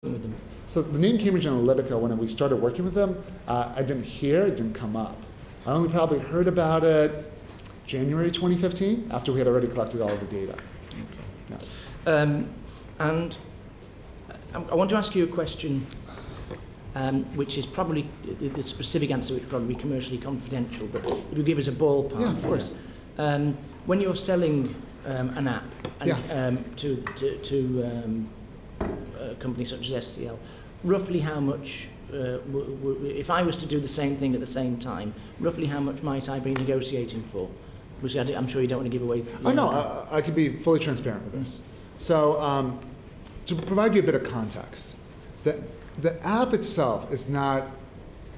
with them? So the name Cambridge Analytica, when we started working with them, I didn't hear, it didn't come up. I only probably heard about it January 2015, after we had already collected all of the data. Okay. Yeah. And I want to ask you a question, which is probably, the specific answer which will probably be commercially confidential, but it will give us a ballpark. Yeah, of course. When you're selling an app to a company such as SCL, roughly how much, if I was to do the same thing at the same time, roughly how much might I be negotiating for? Which I'm sure you don't want to give away. Oh no, I can be fully transparent with this. So to provide you a bit of context, the app itself is not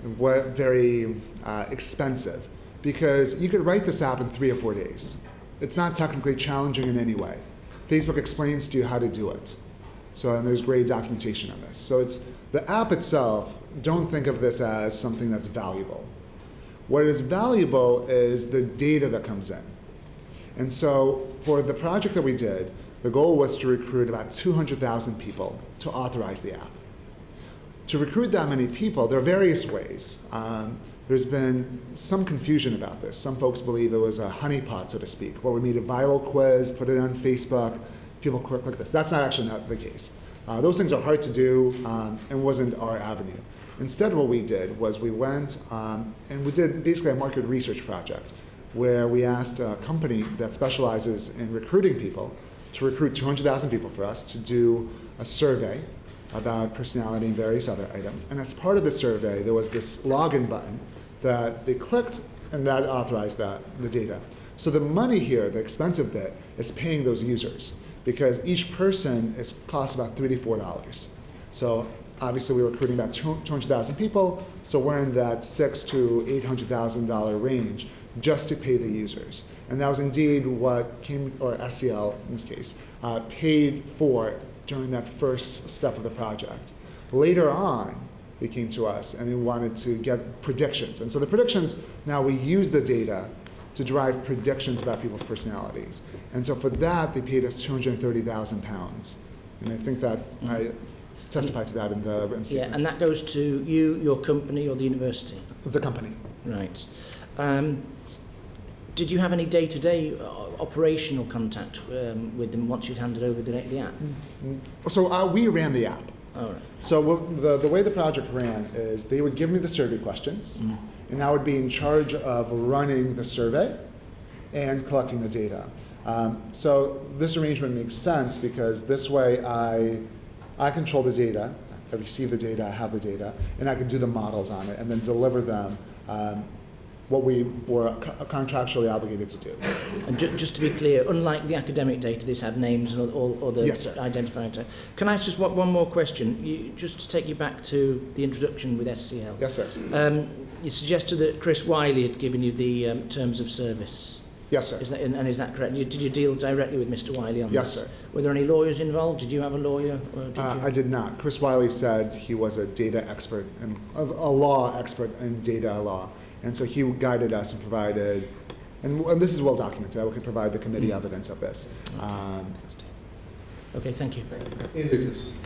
very expensive, because you could write this app in 3 or 4 days. It's not technically challenging in any way. Facebook explains to you how to do it. So, and there's great documentation on this. So it's the app itself, don't think of this as something that's valuable. What is valuable is the data that comes in. And so for the project that we did, the goal was to recruit about 200,000 people to authorize the app. To recruit that many people, there are various ways. There's been some confusion about this. Some folks believe it was a honeypot, so to speak, where we made a viral quiz, put it on Facebook, people click this. That's not actually not the case. Those things are hard to do and wasn't our avenue. Instead, what we did was we went and we did basically a market research project where we asked a company that specializes in recruiting people to recruit 200,000 people for us to do a survey about personality and various other items. And as part of the survey, there was this login button that they clicked, and that authorized the data. So the money here, the expensive bit, is paying those users, because each person costs about $3 to $4. So obviously we were recruiting about 200,000 people, so we're in that $600,000 to $800,000 range just to pay the users. And that was indeed what SCL in this case, paid for during that first step of the project. Later on, they came to us and they wanted to get predictions. And so the predictions, now we use the data to derive predictions about people's personalities. And so for that, they paid us £230,000. And I think that I testified to that in the written statement. Yeah, and that goes to you, your company, or the university? The company. Right. Did you have any day-to-day operational contact with them once you'd handed over the app? So we ran the app. All right. So the way the project ran is they would give me the survey questions, and I would be in charge of running the survey and collecting the data. So this arrangement makes sense because this way I control the data, I receive the data, I have the data, and I can do the models on it and then deliver them what we were contractually obligated to do. And just to be clear, unlike the academic data, this had names and all the identifying data. Can I ask just one more question? Just to take you back to the introduction with SCL. Yes, sir. You suggested that Chris Wiley had given you the terms of service. Yes, sir. Is that correct? Did you deal directly with Mr. Wiley on this? Yes, sir. Were there any lawyers involved? Did you have a lawyer? Or did I did not. Chris Wiley said he was a data expert and a law expert in data law. And so he guided us and provided, and this is well documented, we can provide the committee evidence of this. Okay, thank you. Lucas.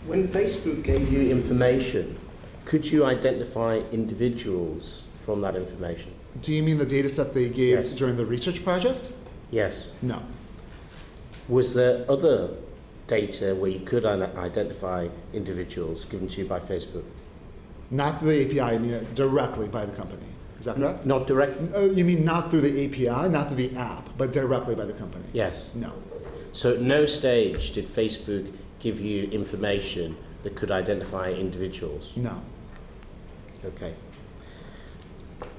When Facebook gave you information, could you identify individuals from that information? Do you mean the data set they gave Yes. during the research project? Yes. No. Was there other data where you could identify individuals given to you by Facebook? Not through the API, I mean directly by the company. Is that correct? Not direct? You mean not through the API, not through the app, but directly by the company? Yes. No. So at no stage did Facebook give you information that could identify individuals? No. Okay.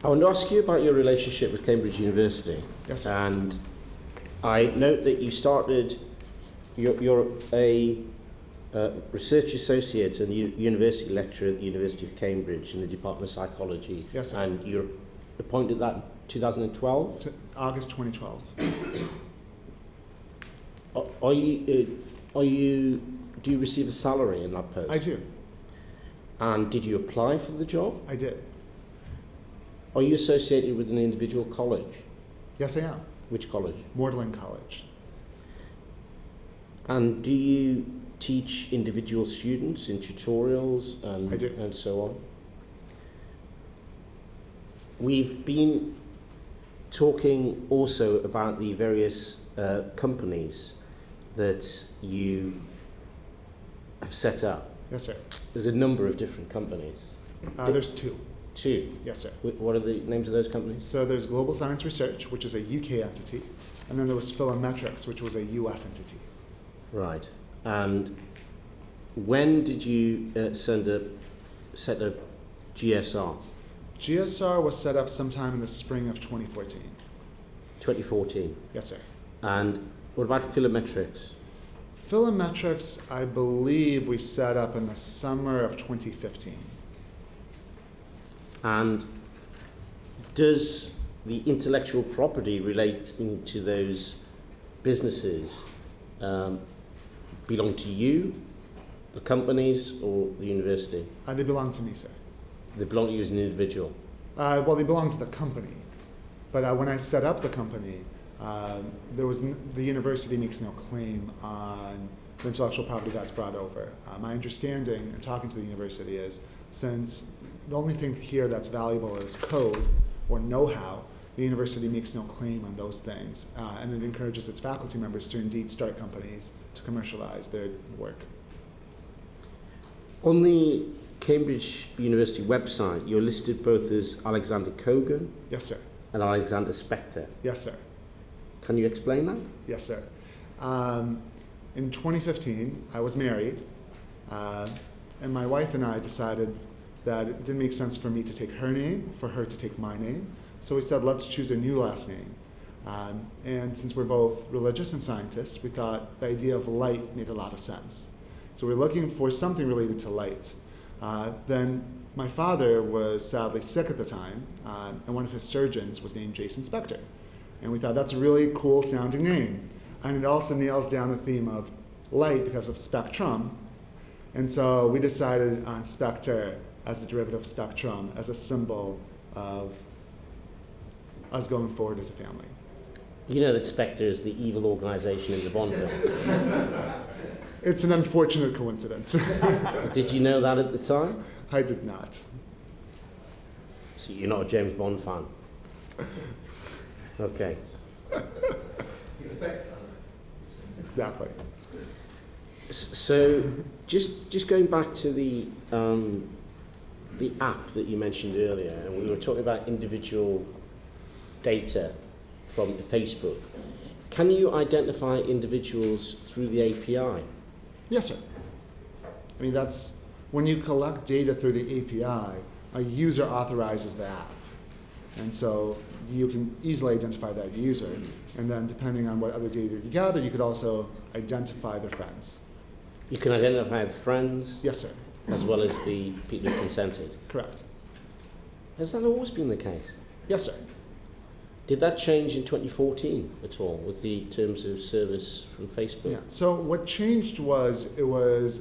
I want to ask you about your relationship with Cambridge University. Yes, sir. And I note that you started, you're a research associate and university lecturer at the University of Cambridge in the Department of Psychology. Yes, sir. And you're appointed that in 2012? August 2012. Do you receive a salary in that post? I do. And did you apply for the job? I did. Are you associated with an individual college? Yes, I am. Which college? Magdalen College. And do you teach individual students in tutorials I do. and so on. We've been talking also about the various companies that you have set up. Yes, sir. There's a number of different companies. There's two. Two. Yes, sir. What are the names of those companies? So there's Global Science Research, which is a UK entity, and then there was Philometrics, which was a US entity. Right. And when did you set up GSR? GSR was set up sometime in the spring of 2014. 2014. Yes, sir. And what about Philometrics? Philometrics, I believe we set up in the summer of 2015. And does the intellectual property relating to those businesses belong to you, the companies, or the university? They belong to me, sir. They belong to you as an individual? Well, they belong to the company. But when I set up the company, the university makes no claim on the intellectual property that's brought over. My understanding in talking to the university is, since the only thing here that's valuable is code or know-how, the university makes no claim on those things, and it encourages its faculty members to indeed start companies to commercialize their work. On the Cambridge University website, you're listed both as Aleksandr Kogan Yes, sir. and Alexander Spector. Yes, sir. Can you explain that? Yes, sir. In 2015, I was married, and my wife and I decided that it didn't make sense for me to take her name, for her to take my name. So we said, let's choose a new last name. And since we're both religious and scientists, we thought the idea of light made a lot of sense. So we're looking for something related to light. Then my father was sadly sick at the time, and one of his surgeons was named Jason Spector. And we thought that's a really cool sounding name. And it also nails down the theme of light because of spectrum. And so we decided on Spector as a derivative of spectrum, as a symbol of us going forward as a family. You know that Spectre is the evil organization in the Bond film. It's an unfortunate coincidence. Did you know that at the time? I did not. So you're not a James Bond fan? Okay. Exactly. So just going back to the app that you mentioned earlier, and we were talking about individual data from Facebook. Can you identify individuals through the API? Yes, sir. I mean, that's when you collect data through the API, a user authorizes the app. And so you can easily identify that user. And then depending on what other data you gather, you could also identify their friends. You can identify the friends? Yes, sir. As well as the people who consented? Correct. Has that always been the case? Yes, sir. Did that change in 2014 at all with the terms of service from Facebook? Yeah. So what changed was it was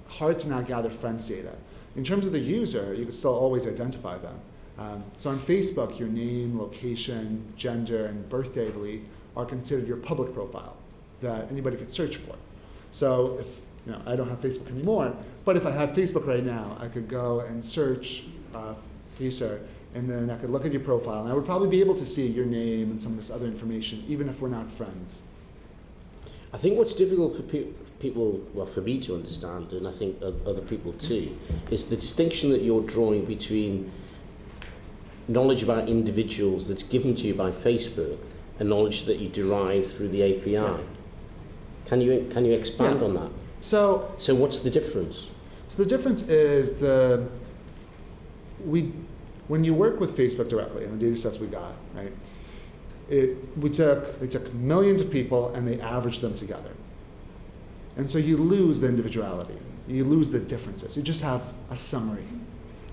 hard to now gather friends data. In terms of the user, you could still always identify them. So on Facebook, your name, location, gender, and birthday, I believe, are considered your public profile that anybody could search for. So if I don't have Facebook anymore, but if I had Facebook right now, I could go and search for you, sir, and then I could look at your profile, and I would probably be able to see your name and some of this other information, even if we're not friends. I think what's difficult for people, well, for me to understand, and I think other people too, is the distinction that you're drawing between knowledge about individuals that's given to you by Facebook and knowledge that you derive through the API. Yeah. Can you expand on that? So what's the difference? So the difference is when you work with Facebook directly and the data sets we got, right? They took millions of people and they averaged them together. And so you lose the individuality. You lose the differences. You just have a summary.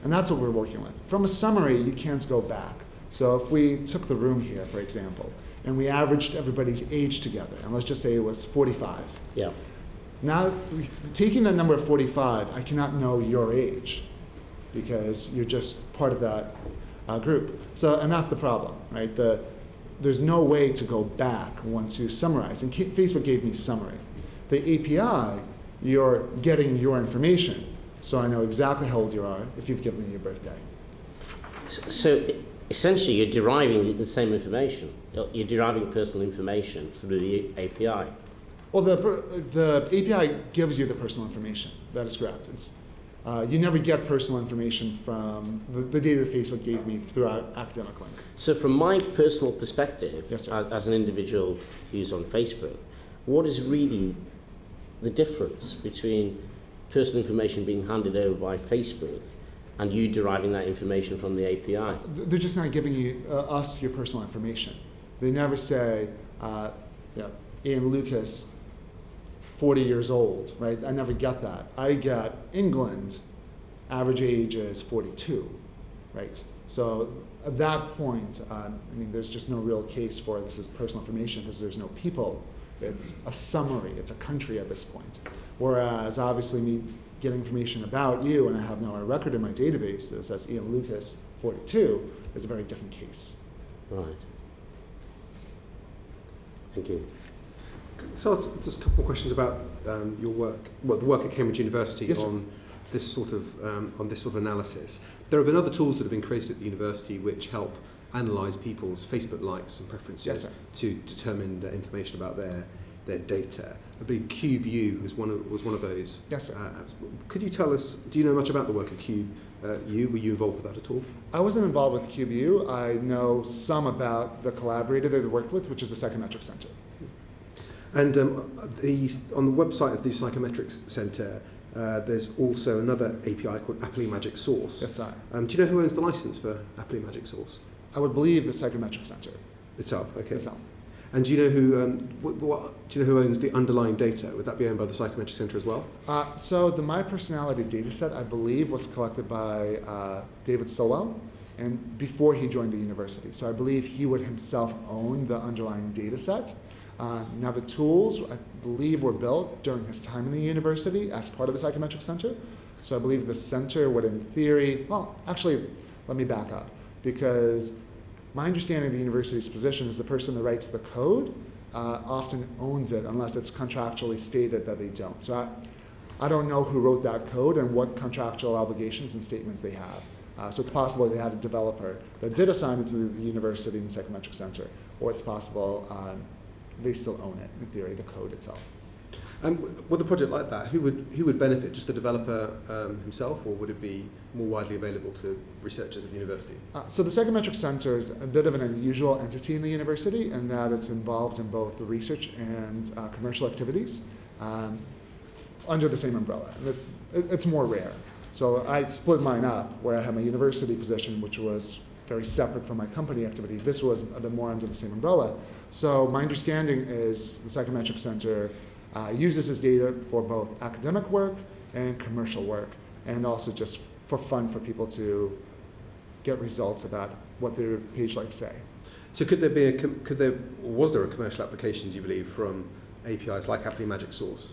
And that's what we're working with. From a summary, you can't go back. So if we took the room here, for example, and we averaged everybody's age together, and let's just say it was 45. Yeah. Now, taking that number of 45, I cannot know your age because you're just part of that group. So, and that's the problem, right? There's no way to go back once you summarize. And Facebook gave me summary. The API you're getting your information. So I know exactly how old you are if you've given me your birthday. So essentially, you're deriving the same information. You're deriving personal information through the API. Well, the API gives you the personal information. That is correct. It's, you never get personal information from the data that Facebook gave me through our academic link. So from my personal perspective, Yes, sir. as an individual who's on Facebook, what is really the difference between personal information being handed over by Facebook and you deriving that information from the API? They're just not giving you us your personal information. They never say, Ian Lucas, 40 years old, right? I never get that. I get England, average age is 42, right? So at that point, I mean, there's just no real case for this is personal information because there's no people. It's a summary. It's a country at this point. Whereas obviously me getting information about you and I have now a record in my database that says Ian Lucas, 42, is a very different case. Right. Thank you. So just a couple of questions about your work, the work at Cambridge University. Yes, on this sort of analysis. There have been other tools that have been created at the university which help analyse people's Facebook likes and preferences. Yes, sir. To determine information about their data. I believe CubeU was one of those. Yes, sir. Could you tell us? Do you know much about the work at CubeU? Were you involved with that at all? I wasn't involved with CubeU. I know some about the collaborator that they worked with, which is the Psychometric Center. And on the website of the Psychometrics Centre, there's also another API called Aptly Magic Source. Yes, sir. Do you know who owns the license for Aptly Magic Source? I would believe the Psychometric Center Itself, okay. itself. And do you know who do you know who owns the underlying data? Would that be owned by the Psychometric Center as well? So the My Personality data set, I believe, was collected by David Stillwell, and before he joined the university. So I believe he would himself own the underlying data set. Now the tools, I believe, were built during his time in the university as part of the Psychometric Center. So I believe the center would, in theory, well, actually, let me back up, because my understanding of the university's position is the person that writes the code often owns it unless it's contractually stated that they don't. So I don't know who wrote that code and what contractual obligations and statements they have. So it's possible they had a developer that did assign it to the university and the Psychometric Center, or it's possible they still own it, in theory, the code itself. With a project like that, who would benefit? Just the developer himself, or would it be more widely available to researchers at the university? So the Psychometric Center is a bit of an unusual entity in the university in that it's involved in both research and commercial activities under the same umbrella. And it's more rare. So I split mine up where I had my university position, which was very separate from my company activity. This was a bit more under the same umbrella. So my understanding is the Psychometric Center uses this data for both academic work and commercial work, and also just for fun for people to get results about what their page likes say. So was there a commercial application, do you believe, from APIs like Aptly Magic Source?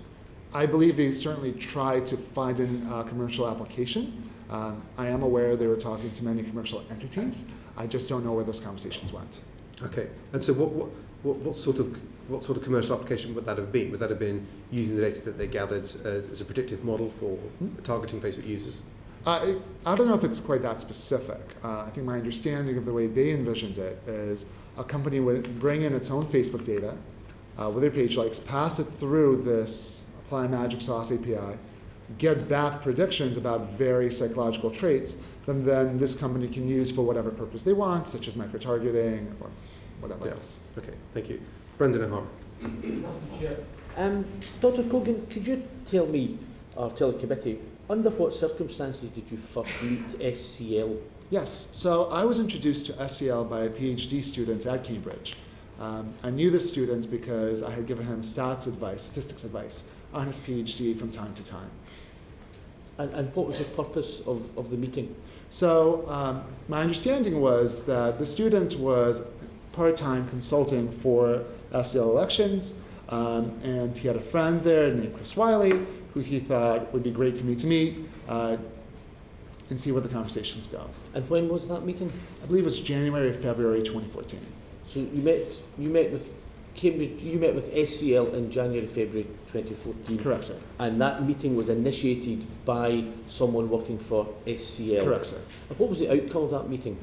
I believe they certainly tried to find a commercial application. I am aware they were talking to many commercial entities. I just don't know where those conversations went. Okay, and so what sort of commercial application would that have been? Would that have been using the data that they gathered as a predictive model for targeting Facebook users? I don't know if it's quite that specific. I think my understanding of the way they envisioned it is a company would bring in its own Facebook data with their page likes, pass it through this Apply Magic Sauce API, get back predictions about various psychological traits that then this company can use for whatever purpose they want, such as micro-targeting or whatever else. Okay, thank you. Brendan O'Hara. Dr. Kogan, could you tell me, or tell the committee, under what circumstances did you first meet SCL? Yes, so I was introduced to SCL by a PhD student at Cambridge. I knew this student because I had given him statistics advice on his PhD from time to time. And what was the purpose of the meeting? So my understanding was that the student was part-time consulting for SCL elections, and he had a friend there named Chris Wiley, who he thought would be great for me to meet and see where the conversations go. And when was that meeting? I believe it was January or February 2014. So you met with Cambridge, you met with SCL in January, February 2014. Correct, sir. And that meeting was initiated by someone working for SCL. Correct, sir. And what was the outcome of that meeting?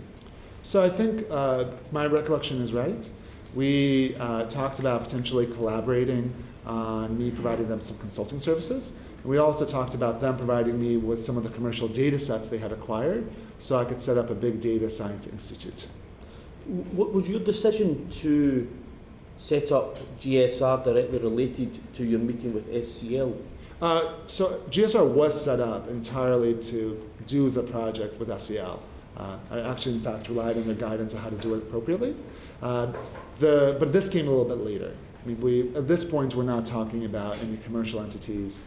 So I think if my recollection is right. We talked about potentially collaborating on me providing them some consulting services. And we also talked about them providing me with some of the commercial data sets they had acquired so I could set up a big data science institute. What was your decision to set up GSR directly related to your meeting with SCL? So GSR was set up entirely to do the project with SCL. I actually, in fact, relied on their guidance on how to do it appropriately. But this came a little bit later. I mean, at this point, we're not talking about any commercial entities.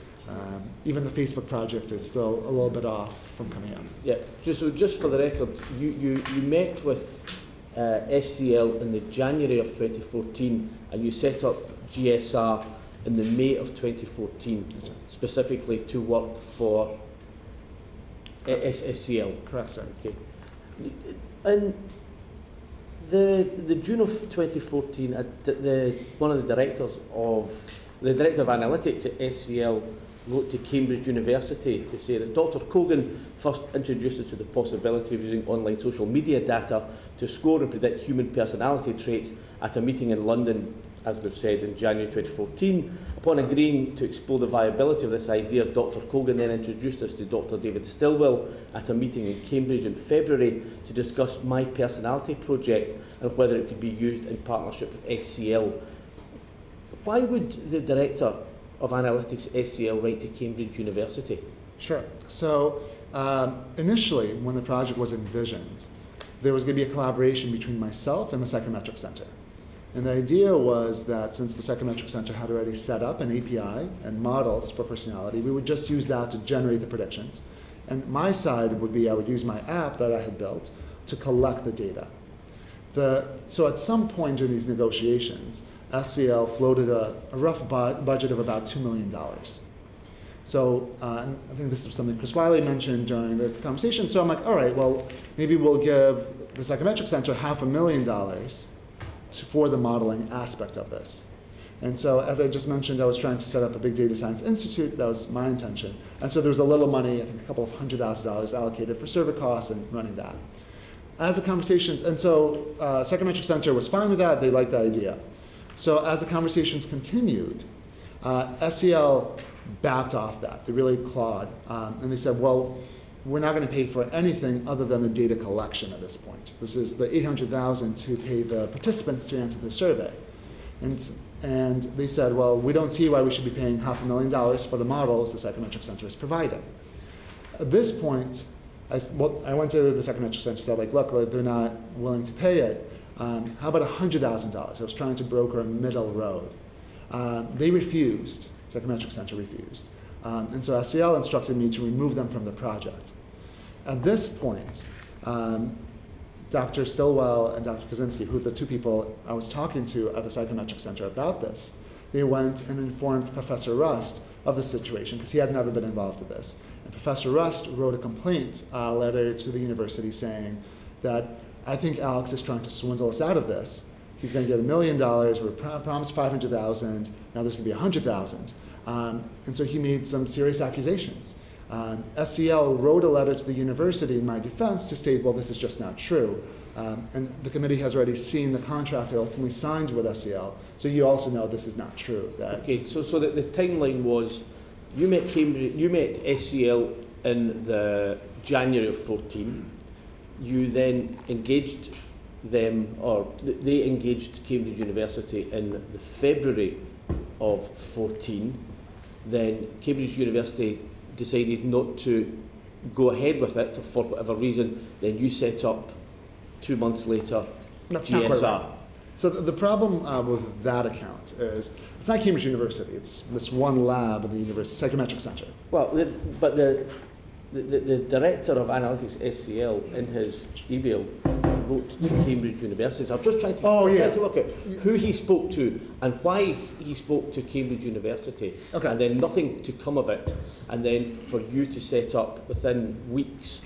Even the Facebook project is still a little bit off from coming out. Yeah, just for the record, you met with SCL in the January of 2014 and you set up GSR in the May of 2014, Yes, sir. specifically to work for SCL. Correct, sir. Okay. In the June of 2014, one of the director of analytics at SCL wrote to Cambridge University to say that Dr. Kogan first introduced us to the possibility of using online social media data to score and predict human personality traits at a meeting in London, as we've said, in January 2014. Upon agreeing to explore the viability of this idea, Dr. Kogan then introduced us to Dr. David Stilwell at a meeting in Cambridge in February to discuss my personality project and whether it could be used in partnership with SCL. Why would the director of analytics SCL write to Cambridge University? Sure. So initially, when the project was envisioned, there was going to be a collaboration between myself and the Psychometric Center. And the idea was that since the Psychometric Center had already set up an API and models for personality, we would just use that to generate the predictions. And my side would be I would use my app that I had built to collect the data. So at some point during these negotiations, SCL floated a rough budget of about $2 million. So I think this is something Chris Wiley mentioned during the conversation. So I'm like, all right, well, maybe we'll give the Psychometric Center $500,000 for the modeling aspect of this. And so as I just mentioned, I was trying to set up a big data science institute. That was my intention. And so there was a little money, I think a couple of $100,000 allocated for server costs and running that. As the conversations, and so Psychometric Center was fine with that. They liked the idea. So as the conversations continued, SCL backed off that. They really clawed. And they said, well, we're not going to pay for anything other than the data collection at this point. This is the $800,000 to pay the participants to answer the survey. And they said, well, we don't see why we should be paying $500,000 for the models the Psychometric Center is providing. At this point, I went to the Psychometric Center and said, like, look, they're not willing to pay it. How about $100,000? I was trying to broker a middle road. They refused. Psychometric Center refused. And so SCL instructed me to remove them from the project. At this point, Dr. Stilwell and Dr. Kaczynski, who are the two people I was talking to at the Psychometric Center about this, they went and informed Professor Rust of the situation because he had never been involved with this. And Professor Rust wrote a complaint letter to the university saying that I think Alex is trying to swindle us out of this. He's going to get $1 million. We're promised $500,000. Now there's going to be $100,000. And so he made some serious accusations. SCL wrote a letter to the university in my defense to state, well, this is just not true. And the committee has already seen the contract I ultimately signed with SCL. So you also know this is not true. Okay, so the timeline was you met SCL in the January of 14. You then engaged them, or they engaged Cambridge University in the February of 14. Then Cambridge University decided not to go ahead with it for whatever reason. Then you set up 2 months later That's GSR. not quite right. So the problem with that account is it's not Cambridge University. It's this one lab at the University Psychometric Center. Well, but the director of analytics SCL in his email wrote to Cambridge University. I'm just trying to look at who he spoke to and why he spoke to Cambridge University, Okay. and then nothing to come of it, and then for you to set up within weeks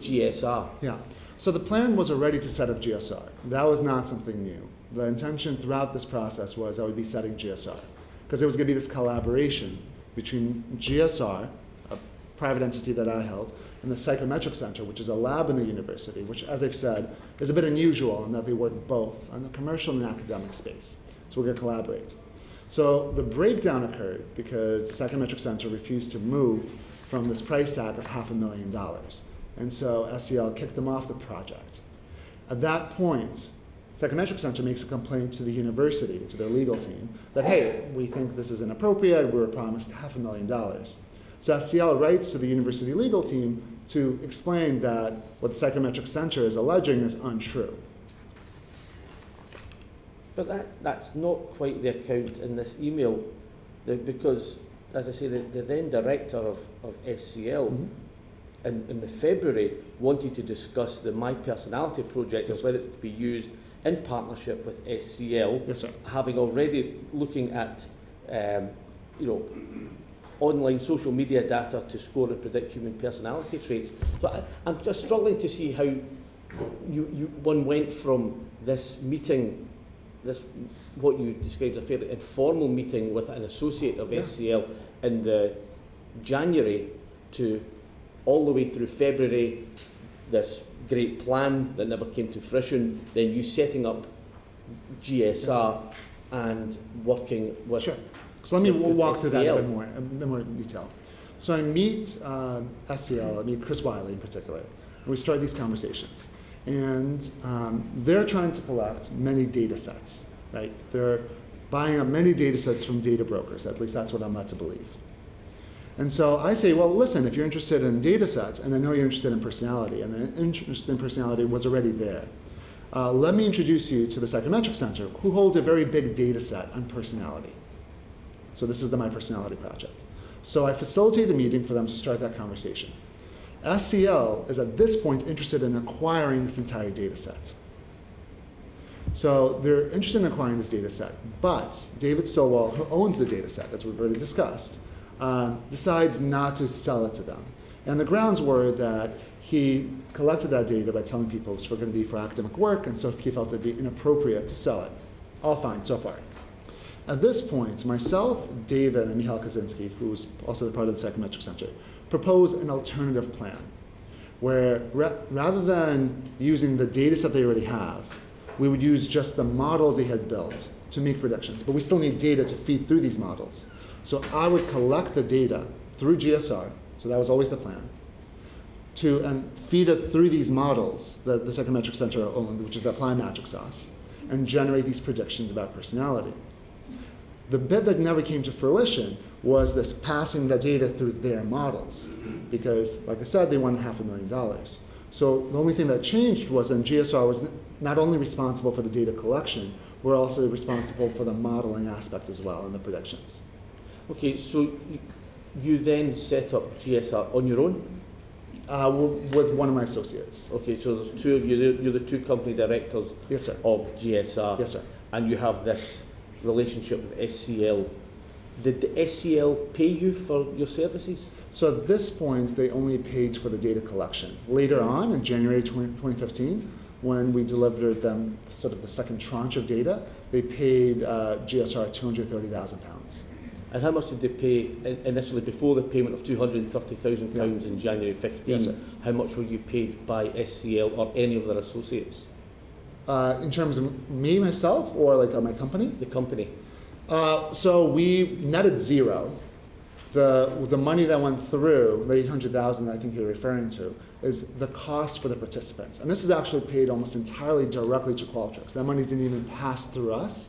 GSR. Yeah. So the plan was already to set up GSR. That was not something new. the intention throughout this process was I would be setting GSR, because there was going to be this collaboration between GSR, a private entity that I held, and the Psychometric Center, which is a lab in the university, which, as I've said, is a bit unusual in that they work both on the commercial and academic space. So we're going to collaborate. So the breakdown occurred because the Psychometric Center refused to move from this price tag of $500,000. And so SEL kicked them off the project. At that point, Psychometric Center makes a complaint to the university, to their legal team, that, hey, we think this is inappropriate, we were promised $500,000. So SEL writes to the university legal team to explain that what the Psychometric Center is alleging is untrue. But that's not quite the account in this email, because, as I say, the then director of SCL in the February wanted to discuss the My Personality project and whether it could be used in partnership with SCL, Yes, sir. having already looking at online social media data to score and predict human personality traits. So I'm just struggling to see how one went from this meeting, what you described as a fairly informal meeting with an associate of SCL in the January to all the way through February, this great plan that never came to fruition, then you setting up GSR and working with... Sure. So let me walk through that SCL. a bit more in detail. So I meet SCL, I meet Chris Wiley in particular, and we start these conversations. And they're trying to collect many data sets, right? They're buying up many data sets from data brokers, at least that's what I'm led to believe. And so I say, well, listen, if you're interested in data sets, and I know you're interested in personality, and the interest in personality was already there, let me introduce you to the Psychometric Center, who hold a very big data set on personality. So this is the My Personality project. So I facilitate a meeting for them to start that conversation. SCL is at this point interested in acquiring this entire data set. So they're interested in acquiring this data set, but David Stowell, who owns the data set, as we've already discussed, decides not to sell it to them. And the grounds were that he collected that data by telling people it was going to be for academic work, and so he felt it would be inappropriate to sell it. All fine so far. At this point, myself, David, and Michal Kaczynski, who's also the part of the Psychometric Center, propose an alternative plan where rather than using the data set they already have, we would use just the models they had built to make predictions. But we still need data to feed through these models. So I would collect the data through GSR, so that was always the plan, and feed it through these models that the Psychometric Center owned, which is the applied magic sauce, and generate these predictions about personality. The bit that never came to fruition was this passing the data through their models, because, like I said, they wanted $500,000. So the only thing that changed was then GSR was not only responsible for the data collection, we're also responsible for the modeling aspect as well and the predictions. Okay, so you then set up GSR on your own? With one of my associates. Okay, so there's two of you, you're the two company directors Yes, sir. of GSR. Yes, sir. And you have this relationship with SCL. Did the SCL pay you for your services? So at this point, they only paid for the data collection. Later on, in January 2015, when we delivered them sort of the second tranche of data, they paid GSR £230,000. And how much did they pay initially before the payment of £230,000 in January 15? Yes, sir. How much were you paid by SCL or any of their associates? In terms of me, myself, or like my company? The company. So we netted zero. The money that went through, the $800,000 I think you're referring to, is the cost for the participants. And this is actually paid almost entirely directly to Qualtrics. That money didn't even pass through us.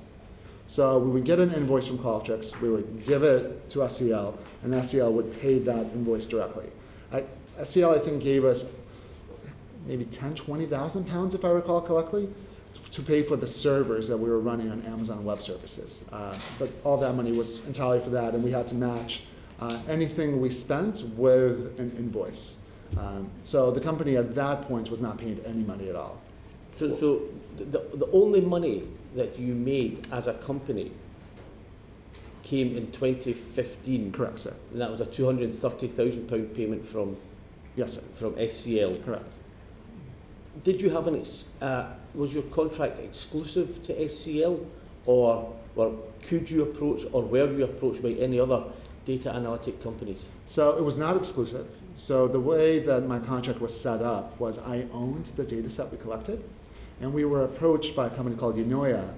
So we would get an invoice from Qualtrics, we would give it to SCL, and SCL would pay that invoice directly. SCL, I think, gave us maybe £20,000, if I recall correctly, to pay for the servers that we were running on Amazon Web Services. But all that money was entirely for that, and we had to match anything we spent with an invoice. So the company at that point was not paying any money at all. So the only money that you made as a company came in 2015. Correct, sir. And that was a £230,000 payment from Yes, sir. from SCL. Correct. did you have was your contract exclusive to SCL, or could you approach, or were you approached by any other data analytic companies? So it was not exclusive. So the way that my contract was set up was I owned the data set we collected, and we were approached by a company called Unoya,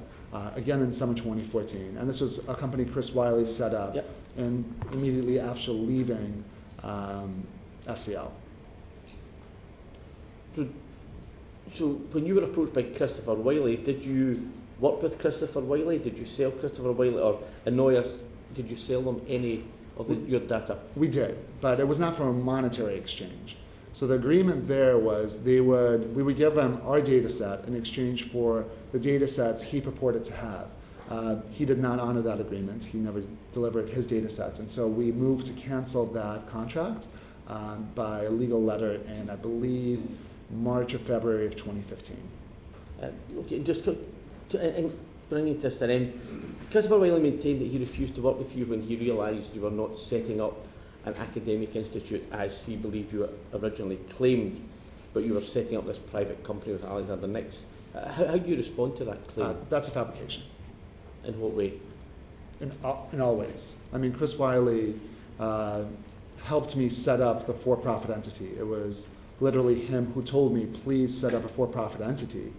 again in summer 2014. And this was a company Chris Wiley set up, yep. and immediately after leaving SCL. So when you were approached by Christopher Wiley, did you work with Christopher Wiley? Did you sell Christopher Wiley, or Unoya, did you sell them any of your data? We did, but it was not for a monetary exchange. So the agreement there was we would give them our data set in exchange for the data sets he purported to have. He did not honor that agreement. He never delivered his data sets. And so we moved to cancel that contract by a legal letter in, I believe, March or February of 2015. Okay, just to bringing this to an end, Christopher Wiley maintained that he refused to work with you when he realised you were not setting up an academic institute as he believed you originally claimed, but you were setting up this private company with Alexander Nix. How do you respond to that claim? That's a fabrication. In what way? In all ways. I mean, Chris Wiley helped me set up the for-profit entity. It was literally him who told me, please set up a for-profit entity.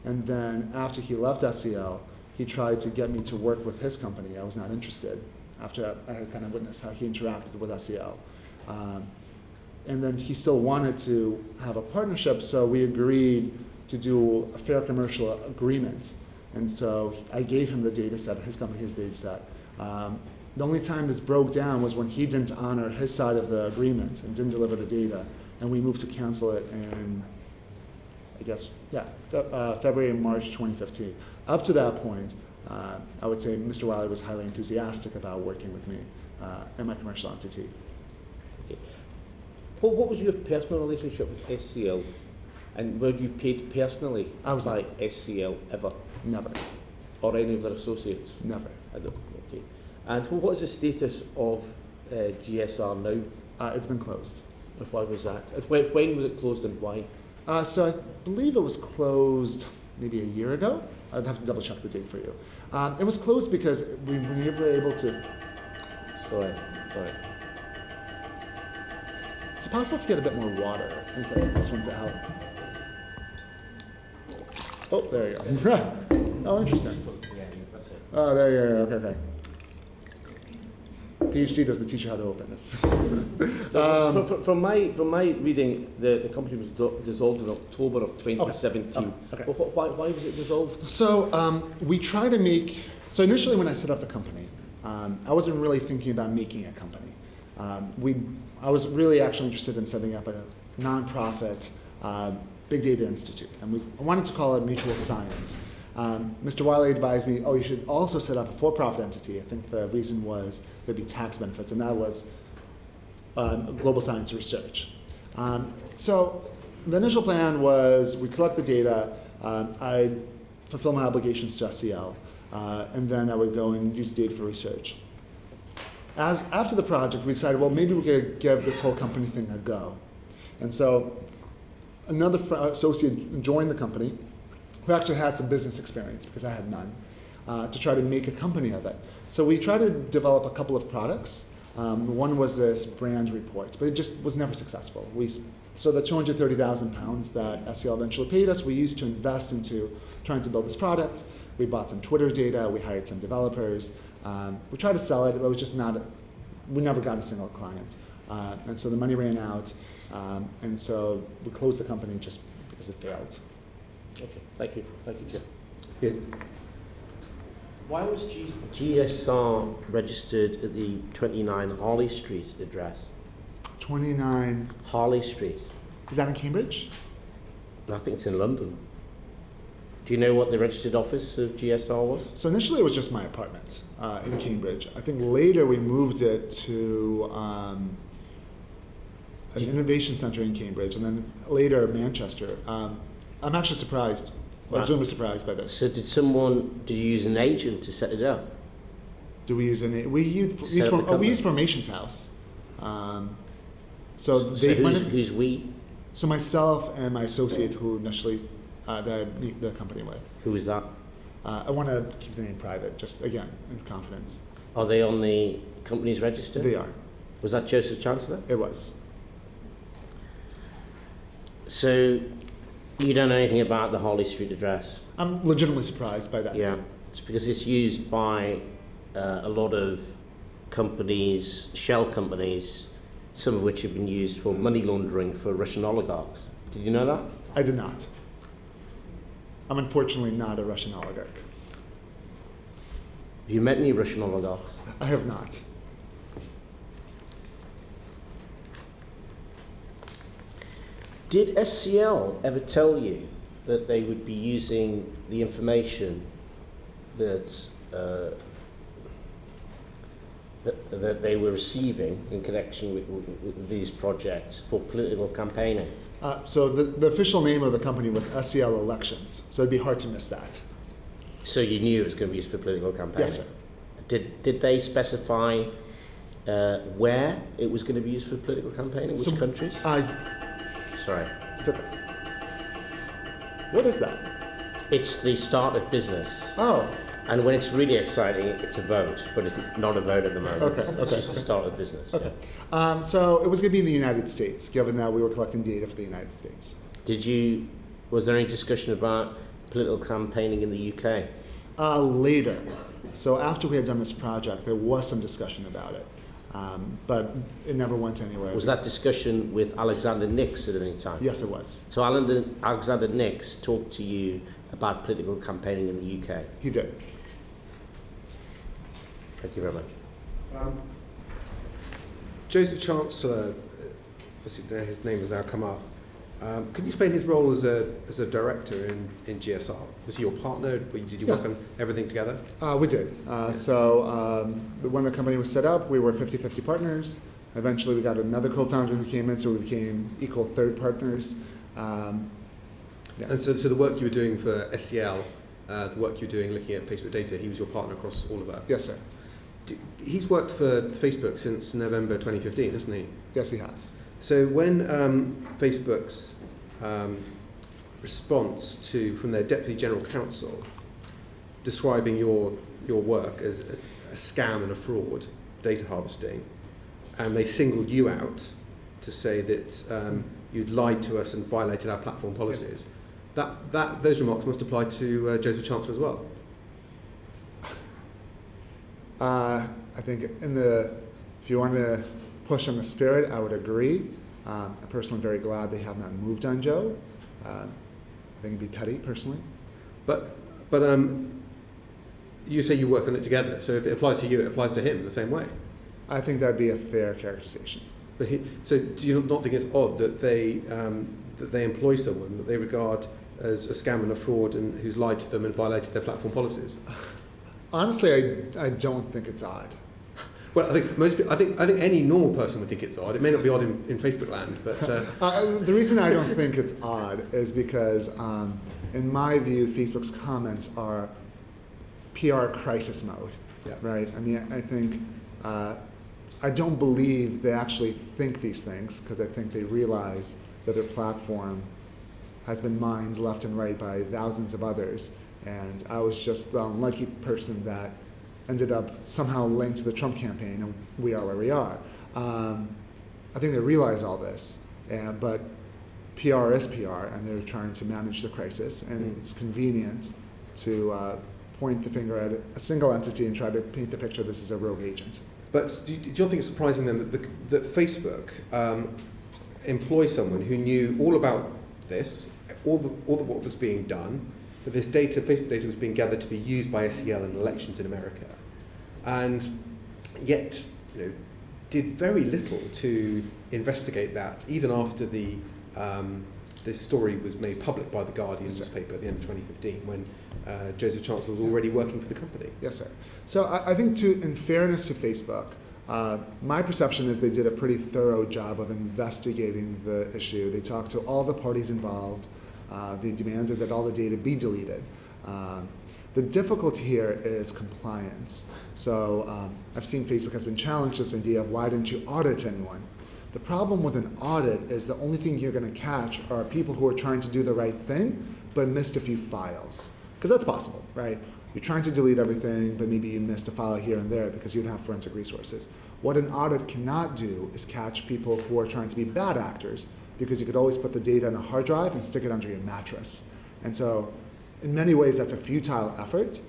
And then after he left SCL, he tried to get me to work with his company. I was not interested after I had kind of witnessed how he interacted with SCL. And then he still wanted to have a partnership, so we agreed to do a fair commercial agreement. And so I gave him the data set, his company, his data set. The only time this broke down was when he didn't honor his side of the agreement and didn't deliver the data. And we moved to cancel it in, I guess, February and March 2015. Up to that point, I would say Mr. Wiley was highly enthusiastic about working with me and my commercial entity. Okay. Well, what was your personal relationship with SCL? And were you paid personally by SCL ever? Never. Or any of their associates? Never. Okay. And what is the status of GSR now? It's been closed. Why was that? When was it closed and why? So I believe it was closed maybe a year ago. I'd have to double check the date for you. It was closed because we were never able to. Sorry. Is it possible to get a bit more water? I think this one's out. Oh, there you go. Oh, interesting. Oh, there you go. Okay. PhD doesn't teach you how to open this. From my reading, the company was dissolved in October of 2017. Okay. Why was it dissolved? So we try to make. So initially, when I set up the company, I wasn't really thinking about making a company. I was really actually interested in setting up a nonprofit big data institute, and I wanted to call it Mutual Science. Mr. Wiley advised me, you should also set up a for-profit entity. I think the reason was there'd be tax benefits, and that was global science research. So the initial plan was we collect the data, I'd fulfill my obligations to SCL, and then I would go and use data for research. After the project, we decided, well, maybe we could give this whole company thing a go. And so another associate joined the company, who actually had some business experience, because I had none, to try to make a company of it. So we tried to develop a couple of products. One was this brand report, but it just was never successful. So the £230,000 that SCL eventually paid us, we used to invest into trying to build this product. We bought some Twitter data, we hired some developers. We tried to sell it, but it was just we never got a single client. And so the money ran out, and so we closed the company just because it failed. Okay, thank you, Chair. Yeah. Why was GSR registered at the 29 Harley Street address? 29. Harley Street. Is that in Cambridge? I think it's in London. Do you know what the registered office of GSR was? So initially it was just my apartment in Cambridge. I think later we moved it to an innovation center in Cambridge, and then later Manchester. I'm actually surprised. Right. Genuinely surprised by this. So did you use an agent to set it up? Do we use we used Formation's house. So who's we? So myself and my associate who initially, that I meet the company with. Who is that? I want to keep the name private, just again, in confidence. Are they on the company's register? They are. Was that Joseph Chancellor? It was. So you don't know anything about the Harley Street address? I'm legitimately surprised by that. Yeah, it's because it's used by a lot of companies, shell companies, some of which have been used for money laundering for Russian oligarchs. Did you know that? I did not. I'm unfortunately not a Russian oligarch. Have you met any Russian oligarchs? I have not. Did SCL ever tell you that they would be using the information that that they were receiving in connection with these projects for political campaigning? So the official name of the company was SCL Elections, so it'd be hard to miss that. So you knew it was going to be used for political campaigning? Yes, sir. Did they specify where it was going to be used for political campaigning? Which countries? Sorry. It's okay. What is that? It's the start of business. Oh, And when it's really exciting, it's a vote, but it's not a vote at the moment. Okay, It's okay, just the start of business. okay. So it was going to be in the United States, given that we were collecting data for the United States. Was there any discussion about political campaigning in the UK? Later. So after we had done this project, there was some discussion about it, but it never went anywhere. Was that discussion with Alexander Nix at any time? Yes, it was. So Alexander Nix talked to you about political campaigning in the UK? He did. Thank you very much. Joseph Chancellor, obviously his name has now come up. Could you explain his role as a director in GSR? Was he your partner? Did you work on everything together? We did. When the company was set up, we were 50-50 partners. Eventually, we got another co-founder who came in, so we became equal third partners. Yes. And so the work you were doing for SCL, the work you were doing looking at Facebook data, he was your partner across all of that? Yes, sir. He's worked for Facebook since November 2015, hasn't he? Yes, he has. So when Facebook's response from their Deputy General Counsel describing your work as a scam and a fraud, data harvesting, and they singled you out to say that you'd lied to us and violated our platform policies, those remarks must apply to Joseph Chancellor as well. I think if you want to push on the spirit, I would agree. I'm personally very glad they have not moved on Joe. I think it'd be petty, personally. But you say you work on it together, so if it applies to you, it applies to him in the same way. I think that'd be a fair characterization. But so do you not think it's odd that they employ someone that they regard as a scam and a fraud and who's lied to them and violated their platform policies? Honestly, I don't think it's odd. Well, I think any normal person would think it's odd. It may not be odd in Facebook land, but the reason I don't think it's odd is because, in my view, Facebook's comments are PR crisis mode. Yeah. Right? I mean, I think I don't believe they actually think these things, because I think they realize that their platform has been mined left and right by thousands of others, and I was just the unlucky person that ended up somehow linked to the Trump campaign, and we are where we are. I think they realize all this, but PR is PR, and they're trying to manage the crisis, and it's convenient to point the finger at a single entity and try to paint the picture this is a rogue agent. But do you not think it's surprising then that Facebook employs someone who knew all about this, all the what was being done, that this data, Facebook data, was being gathered to be used by SCL in elections in America, and yet did very little to investigate that, even after this story was made public by the Guardian newspaper at the end of 2015, when Joseph Chancellor was already working for the company. Yes, sir. So I think, in fairness to Facebook, my perception is they did a pretty thorough job of investigating the issue. They talked to all the parties involved. They demanded that all the data be deleted. The difficulty here is compliance. So I've seen Facebook has been challenged this idea of why didn't you audit anyone? The problem with an audit is the only thing you're going to catch are people who are trying to do the right thing but missed a few files. Because that's possible, right? You're trying to delete everything, but maybe you missed a file here and there because you don't have forensic resources. What an audit cannot do is catch people who are trying to be bad actors, because you could always put the data in a hard drive and stick it under your mattress. And so in many ways, that's a futile effort.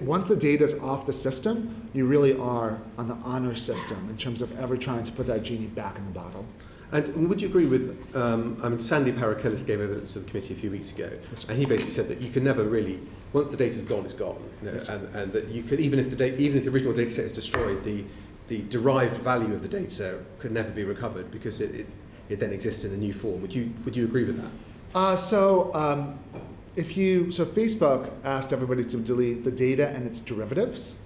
Once the data is off the system, you really are on the honor system in terms of ever trying to put that genie back in the bottle. And would you agree with, Sandy Parakelis gave evidence to the committee a few weeks ago, and he basically said that you can never really, once the data's gone, it's gone. You know, and that you could, even if the original data set is destroyed, the derived value of the data could never be recovered because it then exists in a new form. Would you agree with that? So Facebook asked everybody to delete the data and its derivatives.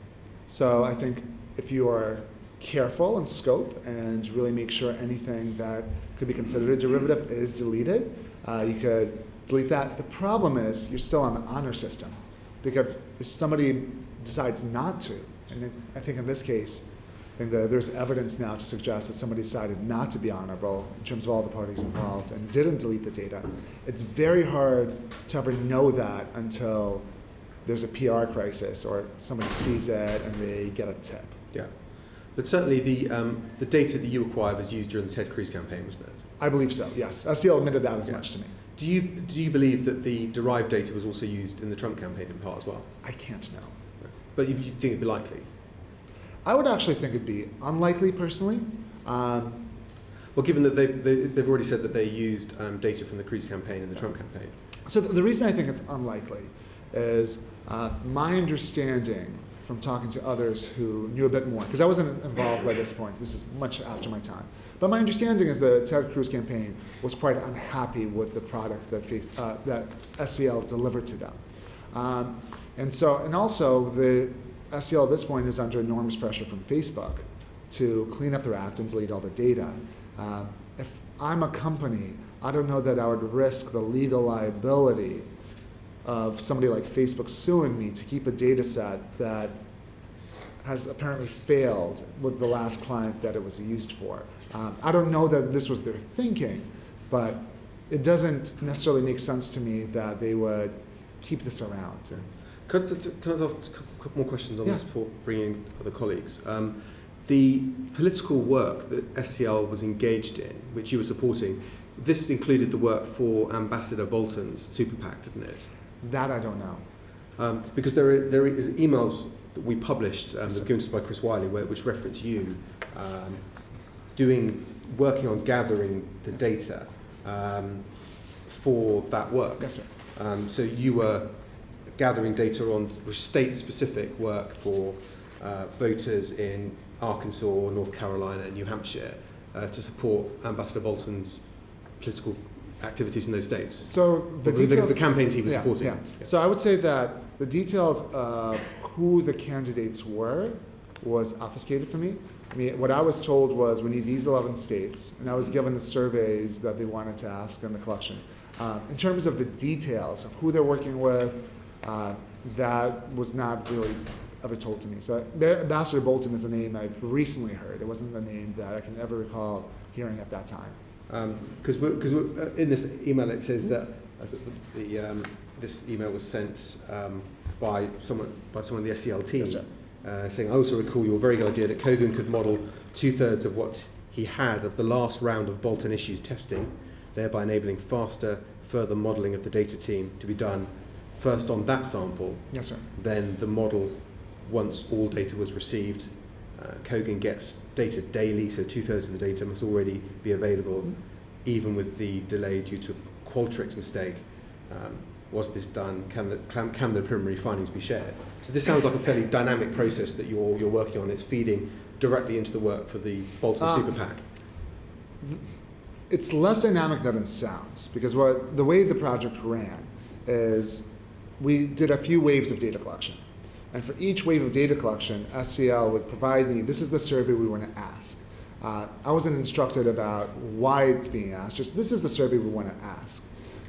So I think if you are careful in scope and really make sure anything that could be considered a derivative is deleted, you could delete that. The problem is you're still on the honor system, because if somebody decides not to, and I think in this case, I think that there's evidence now to suggest that somebody decided not to be honorable in terms of all the parties involved and didn't delete the data. It's very hard to ever know that until there's a PR crisis or somebody sees it and they get a tip. Yeah. But certainly the data that you acquired was used during the Ted Cruz campaign, wasn't it? I believe so, yes. SCL admitted that as much to me. Do you believe that the derived data was also used in the Trump campaign in part as well? I can't know. But you think it'd be likely? I would actually think it'd be unlikely, personally. Well, given that they've already said that they used data from the Cruz campaign and the Trump campaign. So the reason I think it's unlikely is my understanding from talking to others who knew a bit more, because I wasn't involved by this point. This is much after my time. But my understanding is the Ted Cruz campaign was quite unhappy with the product that that SCL delivered to them. And also the SCL at this point is under enormous pressure from Facebook to clean up their act and delete all the data. If I'm a company, I don't know that I would risk the legal liability of somebody like Facebook suing me to keep a data set that has apparently failed with the last client that it was used for. I don't know that this was their thinking, but it doesn't necessarily make sense to me that they would keep this around. Can I ask a couple more questions on this before bringing in other colleagues? The political work that SCL was engaged in, which you were supporting, this included the work for Ambassador Bolton's super PAC, didn't it? That I don't know. Because there is emails that we published that were given to us by Chris Wiley, which reference you working on gathering the data for that work. Yes, sir. So you were gathering data on state-specific work for voters in Arkansas, North Carolina, and New Hampshire to support Ambassador Bolton's political activities in those states. So the campaigns he was supporting. Yeah. So I would say that the details of who the candidates were was obfuscated for me. I mean, what I was told was we need these 11 states, and I was given the surveys that they wanted to ask in the collection. In terms of the details of who they're working with, that was not really ever told to me. So Ambassador Bolton is a name I've recently heard. It wasn't a name that I can ever recall hearing at that time. Because in this email it says that this email was sent by someone in the SCL team, Yes, saying, I also recall your very good idea that Kogan could model 2/3 of what he had of the last round of Bolton issues testing, thereby enabling faster, further modelling of the data team to be done first on that sample, Yes, sir. then the model once all data was received. Kogan gets data daily, so 2/3 of the data must already be available, even with the delay due to Qualtrics mistake. Was this done? Can the preliminary findings be shared? So this sounds like a fairly dynamic process that you're working on. It's feeding directly into the work for the Bolton Super PAC. It's less dynamic than it sounds, because the way the project ran is we did a few waves of data collection. And for each wave of data collection, SCL would provide me, this is the survey we want to ask. I wasn't instructed about why it's being asked, just this is the survey we want to ask.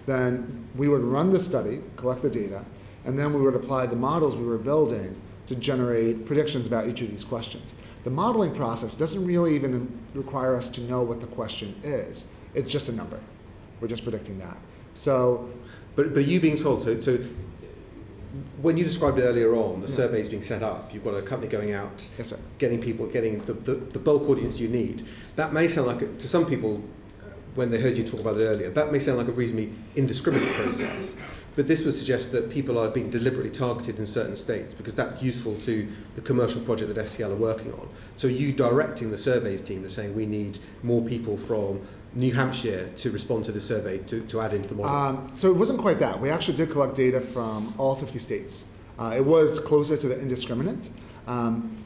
Then we would run the study, collect the data, and then we would apply the models we were building to generate predictions about each of these questions. The modeling process doesn't really even require us to know what the question is. It's just a number. We're just predicting that. So, but you being told, so when you described it earlier on, the surveys being set up, you've got a company going out, yes, sir. getting the bulk audience you need. That may sound like, to some people, when they heard you talk about it earlier, that may sound like a reasonably indiscriminate process. But this would suggest that people are being deliberately targeted in certain states because that's useful to the commercial project that SCL are working on. So you directing the surveys team to saying we need more people from New Hampshire to respond to the survey to add into the model? So it wasn't quite that. We actually did collect data from all 50 states. It was closer to the indiscriminate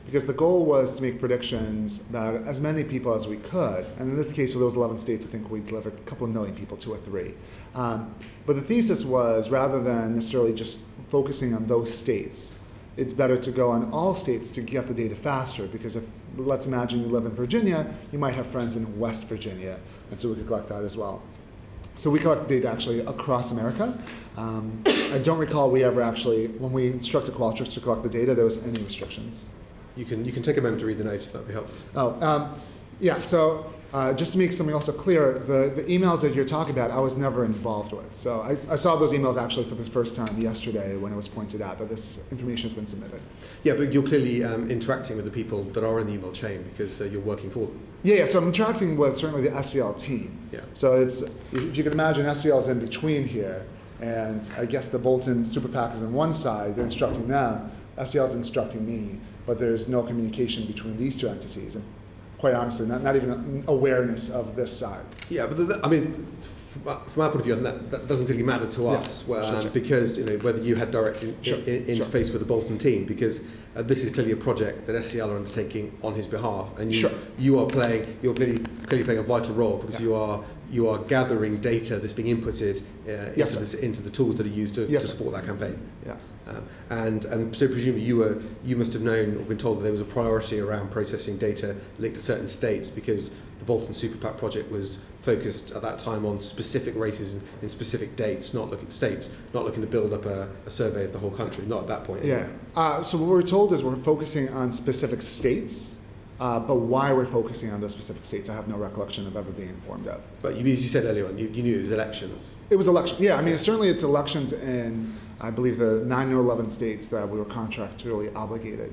because the goal was to make predictions about as many people as we could. And in this case, for those 11 states, I think we delivered a couple of million people, 2 or 3. But the thesis was, rather than necessarily just focusing on those states, it's better to go on all states to get the data faster, because if, let's imagine you live in Virginia, you might have friends in West Virginia, and so we could collect that as well. So we collect data actually across America. I don't recall we ever actually, when we instructed Qualtrics to collect the data, there was any restrictions. You can take a moment to read the notes if that would be helpful. Yeah, so just to make something also clear, the emails that you're talking about, I was never involved with. So I saw those emails actually for the first time yesterday when it was pointed out that this information has been submitted. Yeah, but you're clearly interacting with the people that are in the email chain because you're working for them. Yeah, so I'm interacting with certainly the SCL team. Yeah. So it's, if you can imagine, SCL is in between here, and I guess the Bolton Super PAC is on one side, they're instructing them, SCL is instructing me, but there's no communication between these two entities. And quite honestly, not even an awareness of this side. Yeah, but I mean, from our point of view, that doesn't really matter to us, because whether you had direct interface with the Bolton team, because this is clearly a project that SCL are undertaking on his behalf, and you're clearly playing a vital role because you are gathering data that's being inputted into the tools that are used to support that campaign. Yeah. And so presumably you must have known or been told that there was a priority around processing data linked to certain states because the Bolton Super PAC project was focused at that time on specific races in specific dates, not looking at states, not looking to build up a survey of the whole country, not at that point. Yeah. So what we're told is we're focusing on specific states, but why we're focusing on those specific states, I have no recollection of ever being informed of. But as you said earlier on, you knew it was elections. It was election. Yeah, I mean, certainly it's elections in, I believe, the 9 or 11 states that we were contractually obligated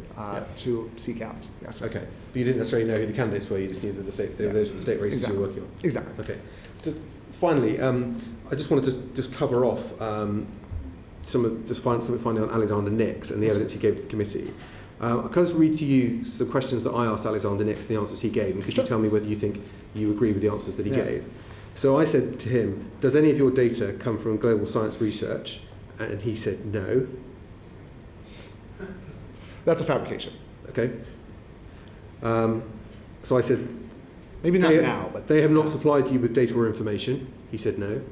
to seek out. Yes. Okay. But you didn't necessarily know who the candidates were. You just knew that those were the state races you were working on. Exactly. Okay. Just finally, I just wanted to just cover off something finally on Alexander Nix and the evidence he gave to the committee. I'll just read to you some questions that I asked Alexander Nix and the answers he gave, and could you tell me whether you think you agree with the answers that he gave? So I said to him, does any of your data come from global science research? And he said no. That's a fabrication. Okay. So I said, maybe not now, but they have not supplied you with data or information. He said no.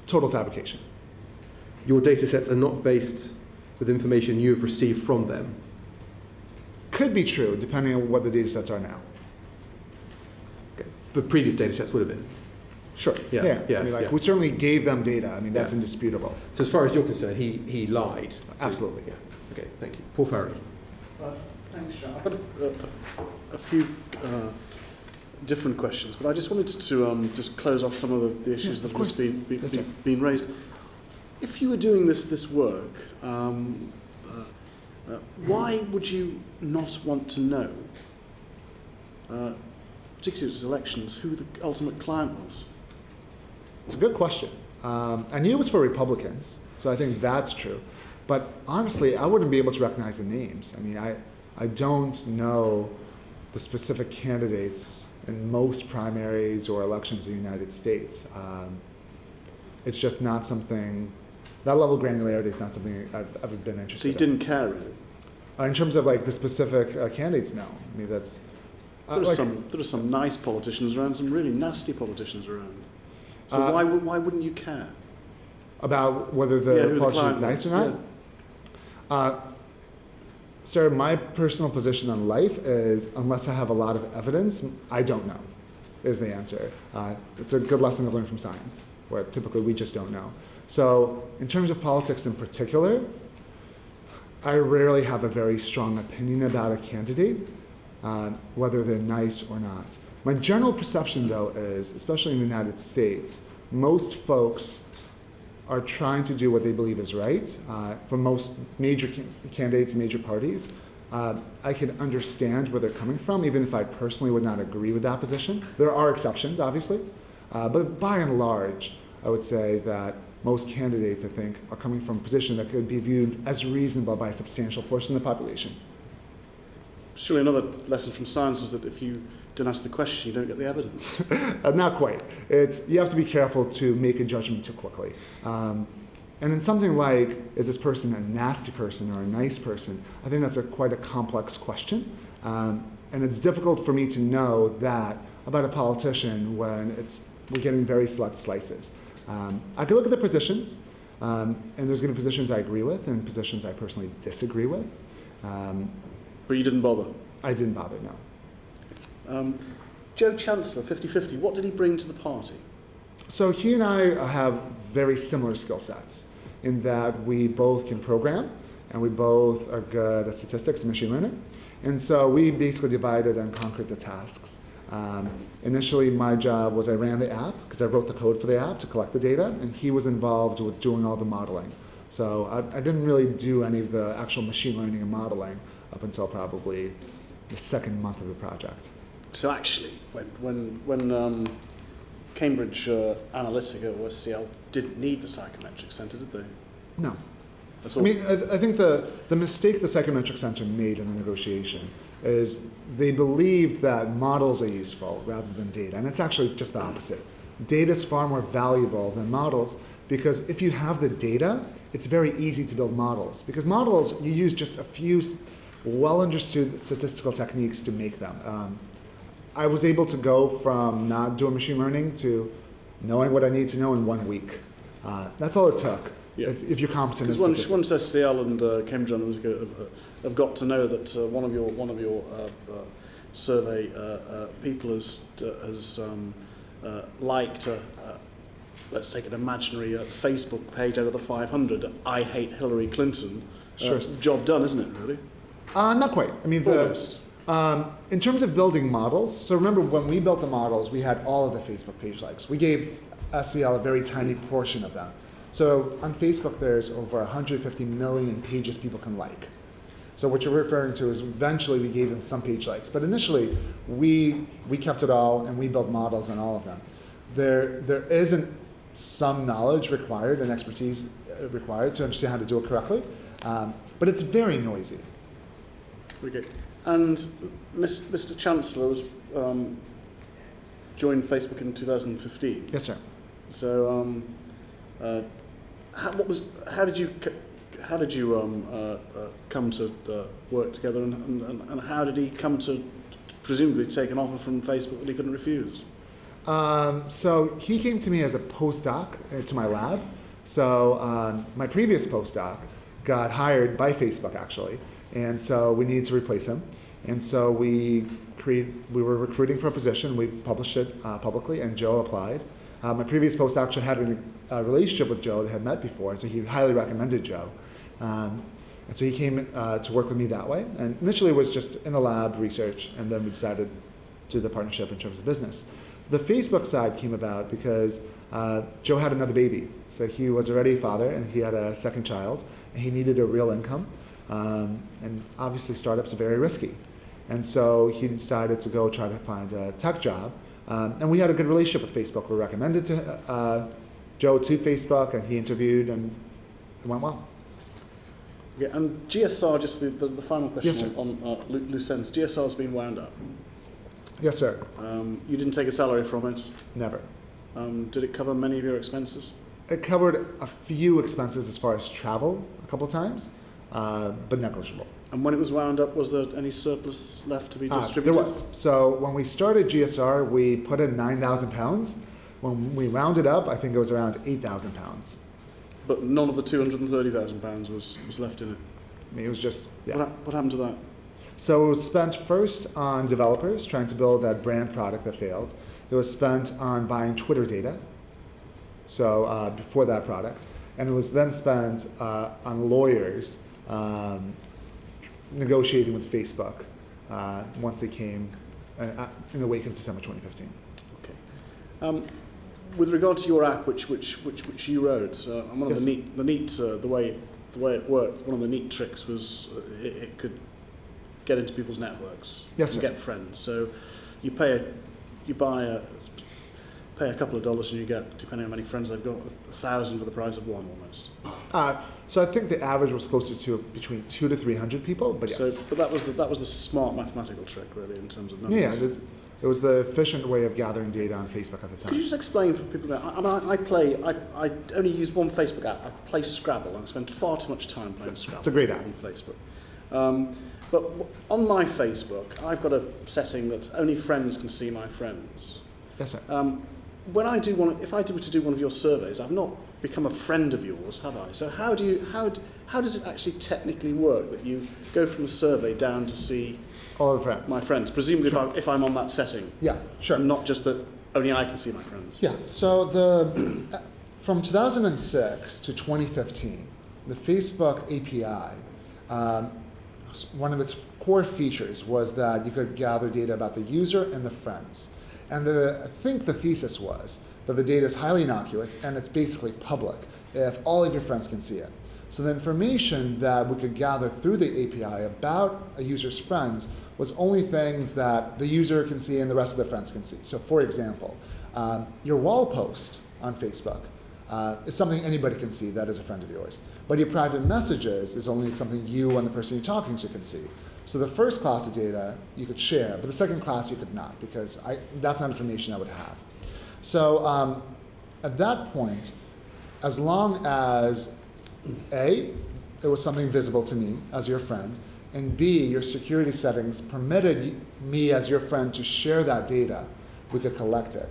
Total fabrication. Your data sets are not based with information you have received from them. Could be true, depending on what the data sets are now. Okay. But previous data sets would have been. Sure. Yeah. I mean, we certainly gave them data. I mean, that's indisputable. So as far as you're concerned, he lied. Absolutely. Yeah. Okay. Thank you. Paul Farrelly. Thanks, John. I've got a few different questions, but I just wanted to just close off some of the issues that have been raised. If you were doing this work, why would you not want to know, particularly at elections, who the ultimate client was? It's a good question. I knew it was for Republicans, so I think that's true. But honestly, I wouldn't be able to recognize the names. I mean, I don't know the specific candidates in most primaries or elections in the United States. It's just not something, that level of granularity is not something I've ever been interested in. So you didn't care, really? In terms of like the specific candidates, no. I mean, that's... There are some nice politicians around, some really nasty politicians around. So why wouldn't you care? About whether the politician is nice or not? Yeah. Sir, my personal position on life is, unless I have a lot of evidence, I don't know, is the answer. It's a good lesson I've learned from science, where typically we just don't know. So in terms of politics in particular, I rarely have a very strong opinion about a candidate. whether they're nice or not. My general perception, though, is, especially in the United States, most folks are trying to do what they believe is right. For most major candidates, major parties, I can understand where they're coming from, even if I personally would not agree with that position. There are exceptions, obviously, but by and large, I would say that most candidates, I think, are coming from a position that could be viewed as reasonable by a substantial portion of the population. Surely another lesson from science is that if you don't ask the question, you don't get the evidence. Not quite. You have to be careful to make a judgment too quickly. And in something like, is this person a nasty person or a nice person, I think that's quite a complex question. And it's difficult for me to know that about a politician when we're getting very select slices. I could look at the positions, and there's going to be positions I agree with and positions I personally disagree with. But you didn't bother? I didn't bother, no. Joe Chancellor, 50-50, what did he bring to the party? So he and I have very similar skill sets in that we both can program and we both are good at statistics and machine learning. And so we basically divided and conquered the tasks. Initially, my job was I ran the app because I wrote the code for the app to collect the data, and he was involved with doing all the modeling. So I didn't really do any of the actual machine learning and modeling up until probably the second month of the project. So actually, when Cambridge Analytica or SCL didn't need the psychometric center, did they? No. At all? I mean, I think the mistake the psychometric center made in the negotiation is they believed that models are useful rather than data, and it's actually just the opposite. Data is far more valuable than models because if you have the data, it's very easy to build models because models, you use just a few well-understood statistical techniques to make them. I was able to go from not doing machine learning to knowing what I need to know in 1 week. That's all it took. Yeah. If you're competent in statistics. Once SCL and Cambridge Analytica have got to know that one of your survey people has liked let's take an imaginary Facebook page out of the 500. I hate Hillary Clinton. Sure. Job done, isn't it? Really? Not quite. I mean, almost. In terms of building models, so remember when we built the models, we had all of the Facebook page likes. We gave SCL a very tiny portion of them. So on Facebook, there's over 150 million pages people can like. So what you're referring to is eventually we gave them some page likes. But initially, we kept it all, and we built models on all of them. There isn't some knowledge required and expertise required to understand how to do it correctly, but it's very noisy. Okay. And Mr. Chancellor was joined Facebook in 2015. Yes, sir. So, how did you come to work together, and how did he come to presumably take an offer from Facebook that he couldn't refuse? So he came to me as a postdoc to my lab. So my previous postdoc got hired by Facebook actually, and so we needed to replace him. And so we were recruiting for a position. We published it publicly, and Joe applied. My previous postdoc actually had a relationship with Joe. They had met before, and so he highly recommended Joe. And so he came to work with me that way. And initially it was just in the lab research, and then we decided to do the partnership in terms of business. The Facebook side came about because Joe had another baby. So he was already a father, and he had a second child, and he needed a real income. And obviously startups are very risky. And so he decided to go try to find a tech job. And we had a good relationship with Facebook. We recommended to Joe to Facebook, and he interviewed, and it went well. Yeah, and GSR, just the final question. Yes, on loose ends. GSR has been wound up. Yes, sir. You didn't take a salary from it? Never. Did it cover many of your expenses? It covered a few expenses as far as travel a couple of times, but negligible. And when it was wound up, was there any surplus left to be distributed? There was. So when we started GSR, we put in 9,000 pounds. When we rounded up, I think it was around 8,000 pounds. But none of the £230,000 was left in it? I mean, it was just, yeah. What happened to that? So it was spent first on developers trying to build that brand product that failed. It was spent on buying Twitter data, so before that product. And it was then spent on lawyers negotiating with Facebook once they came in the wake of December 2015. Okay. With regard to your app, which you wrote, one of Yes. the way it worked, one of the neat tricks was it could get into people's networks Yes, and sir. get friends. So you pay a couple of dollars and you get, depending on how many friends they've got, 1,000 for the price of one almost. So I think the average was closer to between 200 to 300 people, but yes. So, but that was the smart mathematical trick, really, in terms of numbers. Yeah, it was the efficient way of gathering data on Facebook at the time. Could you just explain for people? I only use one Facebook app. I play Scrabble, and I spend far too much time playing Scrabble. It's a great app. On Facebook. But on my Facebook, I've got a setting that only friends can see my friends. Yes, sir. When I do if I were to do one of your surveys, I've not become a friend of yours, have I? So how does it actually technically work that you go from the survey down to see All the friends. my friends? Presumably, if I'm on that setting, Yeah, sure. and not just that only I can see my friends. Yeah, so from 2006 to 2015, the Facebook API, one of its core features was that you could gather data about the user and the friends. And I think the thesis was that the data is highly innocuous and it's basically public if all of your friends can see it. So the information that we could gather through the API about a user's friends was only things that the user can see and the rest of their friends can see. So for example, your wall post on Facebook is something anybody can see that is a friend of yours. But your private messages is only something you and the person you're talking to can see. So the first class of data you could share, but the second class you could not, because that's not information I would have. So at that point, as long as A, it was something visible to me as your friend, and B, your security settings permitted me as your friend to share that data, we could collect it.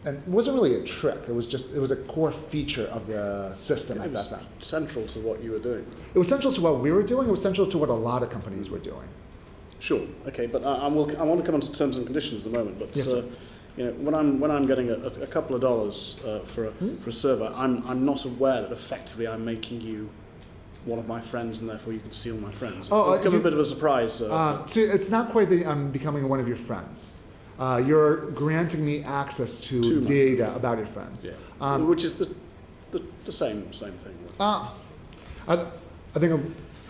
And it wasn't really a trick, it was a core feature of the system at that time. Central to what you were doing. It was central to what we were doing, it was central to what a lot of companies were doing. Sure. Okay, but I want to come on to terms and conditions in a moment. But Yes, sir. when I'm getting a couple of dollars for a server, I'm not aware that effectively I'm making you one of my friends, and therefore you can see all my friends. It's become a bit of a surprise. So it's not quite that I'm becoming one of your friends. You're granting me access to data about your friends. Yeah. Which is the same thing. I think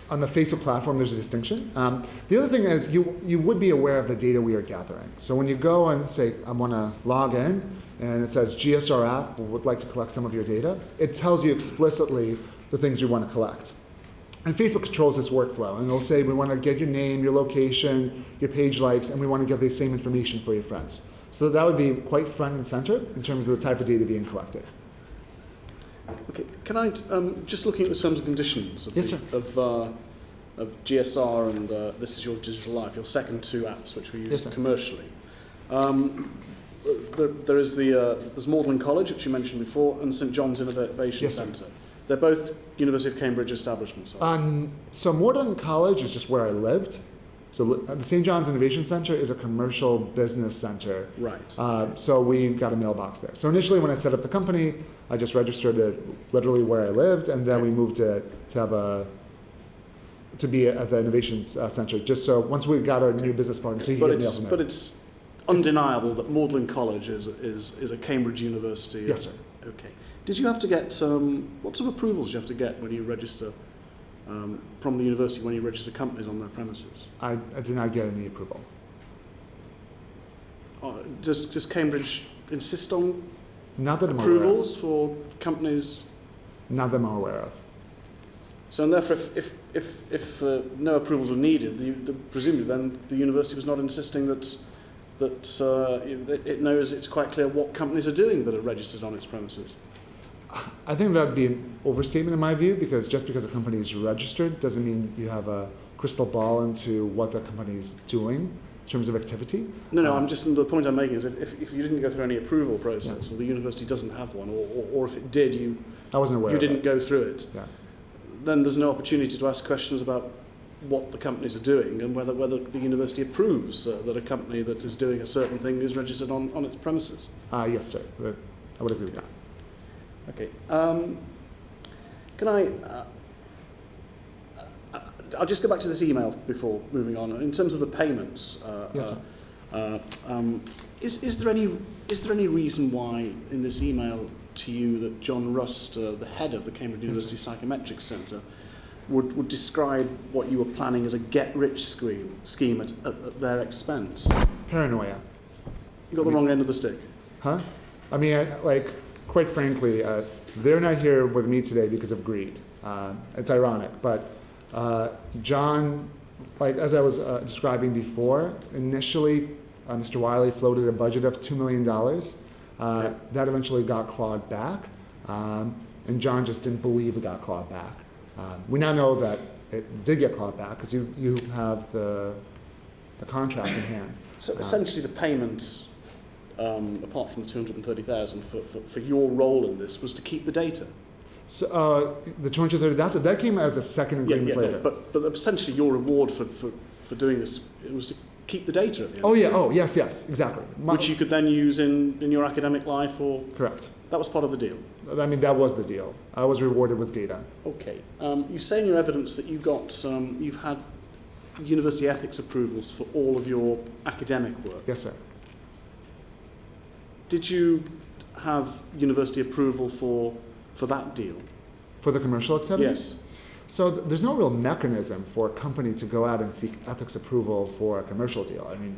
on the Facebook platform there's a distinction. The other thing is you would be aware of the data we are gathering. So when you go and say, I want to log in, and it says GSR app would like to collect some of your data, it tells you explicitly the things we want to collect. And Facebook controls this workflow, and they'll say, we want to get your name, your location, your page likes, and we want to get the same information for your friends. So that would be quite front and center in terms of the type of data being collected. Okay, can I, just looking at the terms and conditions of, Yes, sir. of GSR and This Is Your Digital Life, your second two apps which we use Yes, sir. commercially. There's Magdalen College, which you mentioned before, and St John's Innovation Yes, sir. Centre. They're both University of Cambridge establishments. So Magdalen College is just where I lived. So the St. John's Innovation Center is a commercial business center. Right. So we got a mailbox there. So initially when I set up the company, I just registered it literally where I lived, and then we moved it to be at the Innovations Center, just so once we got our new business partner, so you could get mail from there. But it's undeniable that Magdalen College is a Cambridge University. Yes, sir. Okay. Did you have to get, what sort of approvals do you have to get when you register from the university, when you register companies on their premises? I did not get any approval. Does Cambridge insist on Not that I'm aware of. approvals for companies? Not that I'm aware of. So, and therefore, if no approvals were needed, presumably then the university was not insisting that it knows it's quite clear what companies are doing that are registered on its premises. I think that would be an overstatement in my view, because just because a company is registered doesn't mean you have a crystal ball into what the company is doing in terms of activity. No, the point I'm making is if you didn't go through any approval process, or the university doesn't have one, or if it did, I wasn't aware you of didn't it. go through it, Yeah. then there's no opportunity to ask questions about what the companies are doing and whether the university approves that a company that is doing a certain thing is registered on its premises. Yes, sir. I would agree with that. Okay. Can I... I'll just go back to this email before moving on. In terms of the payments, Yes, sir. is there any reason why in this email to you that John Rust, the head of the Cambridge University Psychometrics Centre, would describe what you were planning as a get-rich scheme at their expense? Paranoia. You got the wrong end of the stick. Huh? I mean, quite frankly, they're not here with me today because of greed. It's ironic, but John, as I was describing before, initially Mr. Wiley floated a budget of $2 million. That eventually got clawed back, and John just didn't believe it got clawed back. We now know that it did get clawed back because you have the contract in hand. So essentially the payment, apart from the $230,000 for your role in this, was to keep the data. So the $230,000, that came as a second agreement later. No, but essentially your reward for doing this, it was to keep the data at the end. Oh yeah, oh yes, exactly. Which you could then use in your academic life, or? Correct. That was part of the deal? I mean, that was the deal. I was rewarded with data. Okay. You say in your evidence that you've had university ethics approvals for all of your academic work. Yes, sir. Did you have university approval for that deal? For the commercial activities? Yes. So there's no real mechanism for a company to go out and seek ethics approval for a commercial deal. I mean,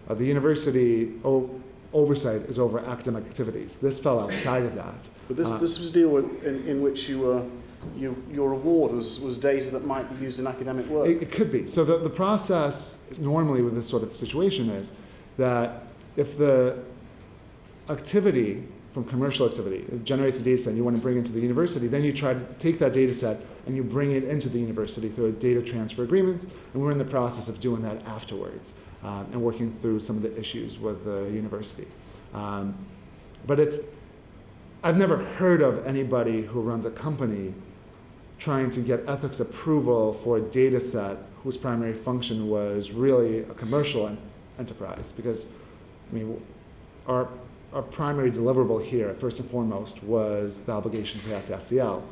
the university oversight is over academic activities. This fell outside of that. But this was a deal in which your reward was data that might be used in academic work. It could be. So the process normally with this sort of situation is that if the activity from commercial activity, it generates a data set and you want to bring it into the university, then you try to take that data set and you bring it into the university through a data transfer agreement, and we're in the process of doing that afterwards and working through some of the issues with the university. But I've never heard of anybody who runs a company trying to get ethics approval for a data set whose primary function was really a commercial enterprise, because I mean, our primary deliverable here, first and foremost, was the obligation to pay out to SCL.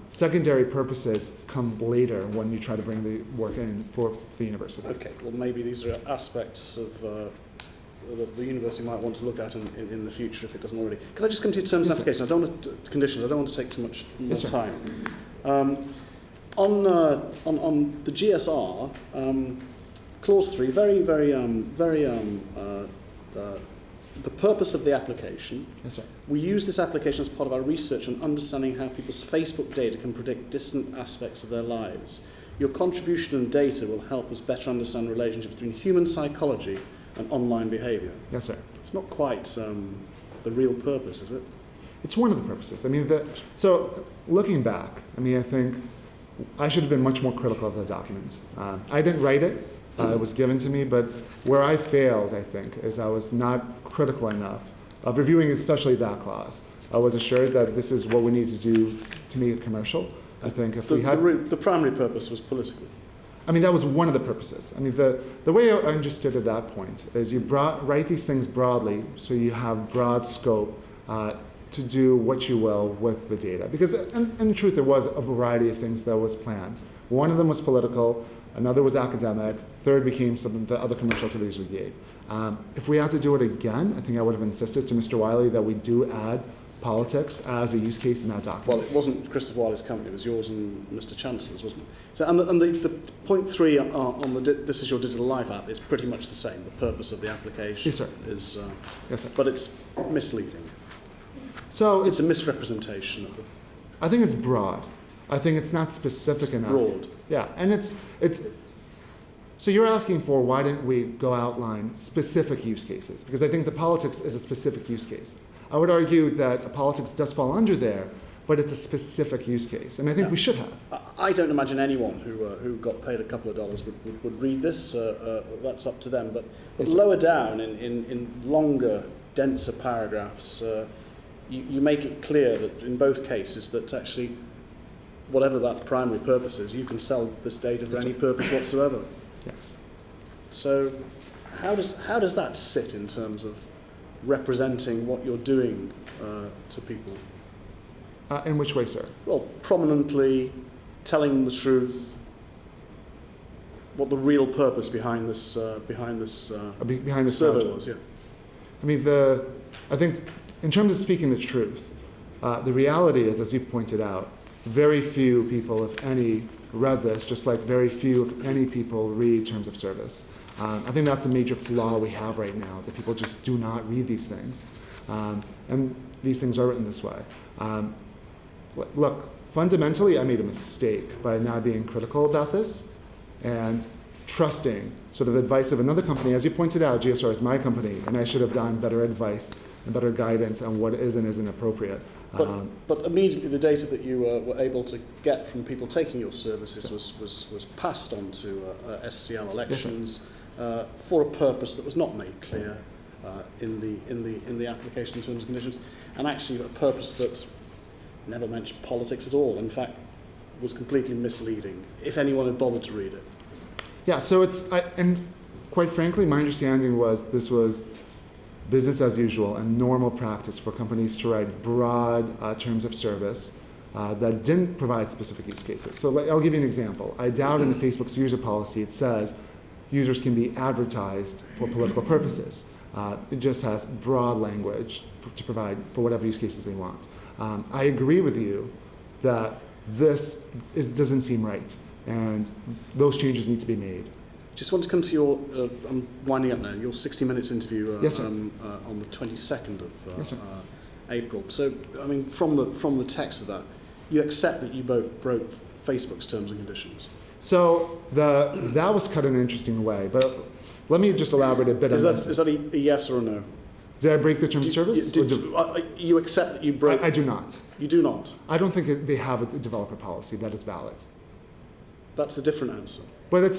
Secondary purposes come later when you try to bring the work in for the university. Okay, well maybe these are aspects of that the university might want to look at in the future if it doesn't already. Can I just come to your terms and applications? I don't want to, conditions. I don't want to take too much more time. On the GSR, clause 3, the purpose of the application. Yes, sir. We use this application as part of our research on understanding how people's Facebook data can predict distant aspects of their lives. Your contribution and data will help us better understand the relationship between human psychology and online behaviour. Yes, sir. It's not quite the real purpose, is it? It's one of the purposes. I mean, so looking back, I mean, I think I should have been much more critical of the document. I didn't write it. It was given to me, but where I failed, I think, is I was not critical enough of reviewing especially that clause. I was assured that this is what we need to do to make it commercial. I think if we had... The primary purpose was political. I mean, that was one of the purposes. I mean, the way I understood at that point is you write these things broadly so you have broad scope to do what you will with the data. Because in truth, there was a variety of things that was planned. One of them was political, another was academic, third became some of the other commercial activities we gave. If we had to do it again, I think I would have insisted to Mr. Wiley that we do add politics as a use case in that document. Well, it wasn't Christopher Wiley's company, it was yours and Mr. Chancellor's, wasn't it? So, and the point 3 on the This Is Your Digital Life app is pretty much the same. The purpose of the application yes, sir. is... yes, sir. But it's misleading. So it's a misrepresentation of the... I think it's broad. I think it's not specific enough. Broad. Yeah, and it's so you're asking for why didn't we go outline specific use cases? Because I think the politics is a specific use case. I would argue that politics does fall under there, but it's a specific use case, and I think we should have. I don't imagine anyone who got paid a couple of dollars would read this. That's up to them. But yes, lower down in longer, denser paragraphs, you make it clear that in both cases that actually, whatever that primary purpose is, you can sell this data for any purpose whatsoever. Yes. So, how does that sit in terms of representing what you're doing to people? In which way, sir? Well, prominently telling them the truth, what the real purpose behind this behind the survey project. was. Yeah. I mean, I think in terms of speaking the truth, the reality is, as you've pointed out, very few people, if any, read this, just like very few, if any, people read terms of service. I think that's a major flaw we have right now, that people just do not read these things. And these things are written this way. Look, fundamentally, I made a mistake by not being critical about this and trusting sort of the advice of another company. As you pointed out, GSR is my company, and I should have gotten better advice and better guidance on what is and isn't appropriate. But immediately the data that you were able to get from people taking your services was passed on to SCL Elections for a purpose that was not made clear in the application terms and conditions, and actually a purpose that never mentioned politics at all. In fact, was completely misleading, if anyone had bothered to read it. Yeah, so and quite frankly, my understanding was this was business as usual and normal practice for companies to write broad terms of service that didn't provide specific use cases. So I'll give you an example. I doubt in the Facebook's user policy it says users can be advertised for political purposes. It just has broad language to provide for whatever use cases they want. I agree with you that this doesn't seem right, and those changes need to be made. Just want to come to your, I'm winding up now, your 60 Minutes interview Yes, sir. on the 22nd of Yes, sir. April. So, I mean, from the text of that, you accept that you broke Facebook's terms and conditions? So that was cut in an interesting way, but let me just elaborate a bit on this. Is that a yes or a no? Did I break the terms of service? You accept that you broke? I do not. You do not? I don't think they have a developer policy that is valid. That's a different answer. But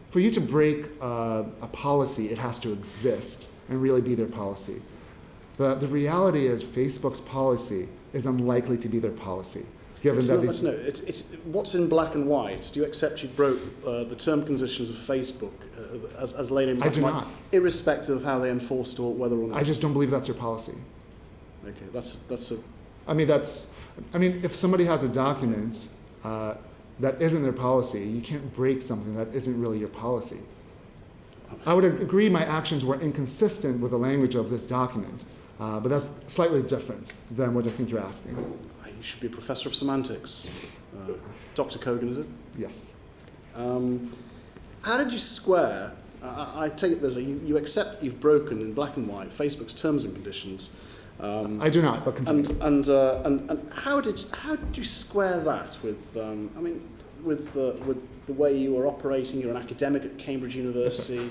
for you to break a policy, it has to exist and really be their policy. The reality is Facebook's policy is unlikely to be their policy. It's what's in black and white. Do you accept you broke the term and conditions of Facebook as laid in black and white, irrespective of how they enforced or whether or not? I just don't believe that's their policy. Okay, that's a. If somebody has a document that isn't their policy, you can't break something that isn't really your policy. I would agree my actions were inconsistent with the language of this document, but that's slightly different than what I think you're asking. You should be a professor of semantics. Dr. Kogan, is it? Yes. How did you square, I take it you accept you've broken in black and white Facebook's terms and conditions. I do not, but continue. And how did you square that with with the way you were operating? You're an academic at Cambridge University.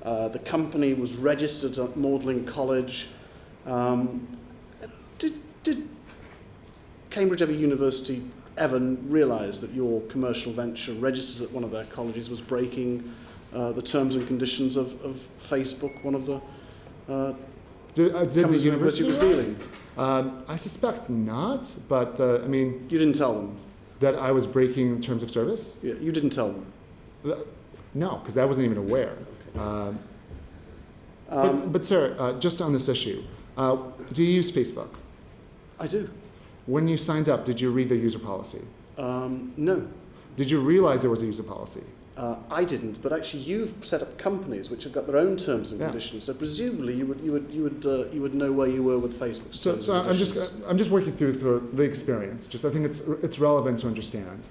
Yes, the company was registered at Magdalen College. Did Cambridge University ever realise that your commercial venture registered at one of their colleges was breaking the terms and conditions of Facebook, one of the did the university was dealing? I suspect not, but You didn't tell them? That I was breaking terms of service? Yeah, you didn't tell them? No, because I wasn't even aware. Okay. But sir, just on this issue, do you use Facebook? I do. When you signed up, did you read the user policy? No. Did you realize there was a user policy? I didn't, but actually you've set up companies which have got their own terms and conditions. So presumably you would know where you were with Facebook. So I'm just working through the experience. I think it's relevant to understand.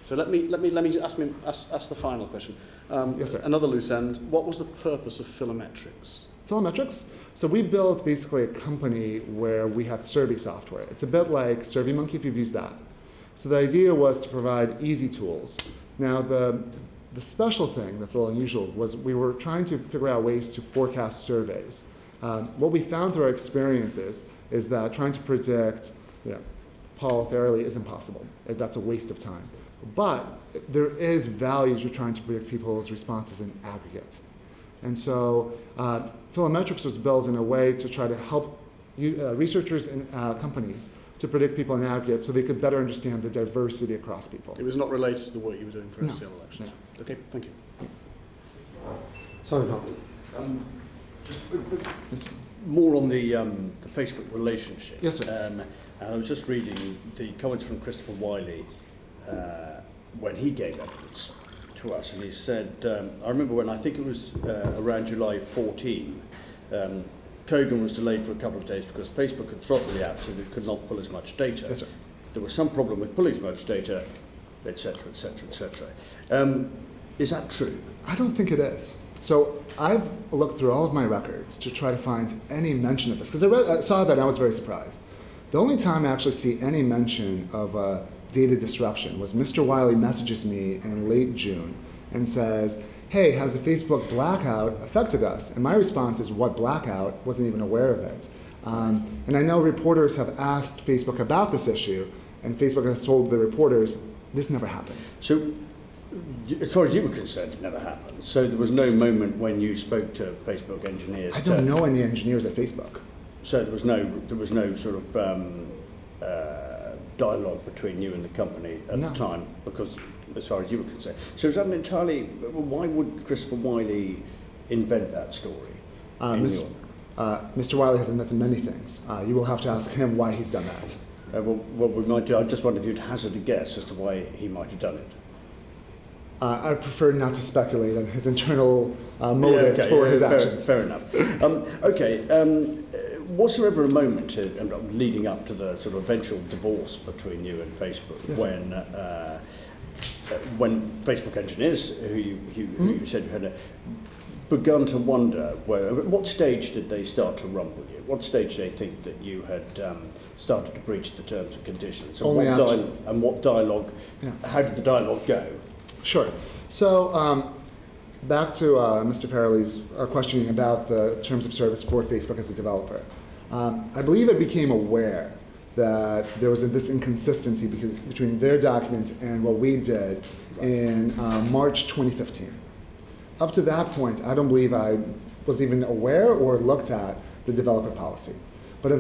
So let me just ask the final question. Yes, sir. Another loose end. What was the purpose of Philometrics? Philometrics? So we built basically a company where we had survey software. It's a bit like SurveyMonkey if you've used that. So the idea was to provide easy tools. Now the special thing that's a little unusual was we were trying to figure out ways to forecast surveys. What we found through our experiences is that trying to predict Paul thoroughly is impossible. That's a waste of time. But there is value to trying to predict people's responses in aggregate. And so Philometrics was built in a way to try to help researchers and companies to predict people in aggregate so they could better understand the diversity across people. It was not related to the work you were doing for SCL Elections? No. Okay, thank you. Simon, more on the Facebook relationship. Yes, sir. And I was just reading the comments from Christopher Wiley when he gave evidence to us, and he said, I remember when, I think it was around July 14, Kogan was delayed for a couple of days because Facebook had throttled the app so that it could not pull as much data. Yes, sir. There was some problem with pulling as much data, etc., etc., etc. Is that true? I don't think it is. So I've looked through all of my records to try to find any mention of this, because I saw that and I was very surprised. The only time I actually see any mention of data disruption was Mr. Wiley messages me in late June and says, hey, has the Facebook blackout affected us? And my response is, what blackout? Wasn't even aware of it. And I know reporters have asked Facebook about this issue, and Facebook has told the reporters, this never happened. So, as far as you were concerned, it never happened. So there was no moment when you spoke to Facebook engineers. I don't know any engineers at Facebook. So there was no sort of dialogue between you and the company at the time, because as far as you were concerned. So is that an entirely? Why would Christopher Wiley invent that story? Mr. Wiley has invented many things. You will have to ask him why he's done that. Well, we might do. I just wondered if you'd hazard a guess as to why he might have done it. I prefer not to speculate on his internal motives for his actions. Fair enough. Was there ever a moment leading up to the sort of eventual divorce between you and Facebook when Facebook engineers, who you said you had begun to wonder, at what stage did they start to rumble you? At what stage did they think that you had started to breach the terms and conditions? And what dialogue, how did the dialogue go? Sure. So back to Mr. Parley's questioning about the terms of service for Facebook as a developer. I believe I became aware that there was this inconsistency between their document and what we did in March 2015. Up to that point, I don't believe I was even aware or looked at the developer policy. But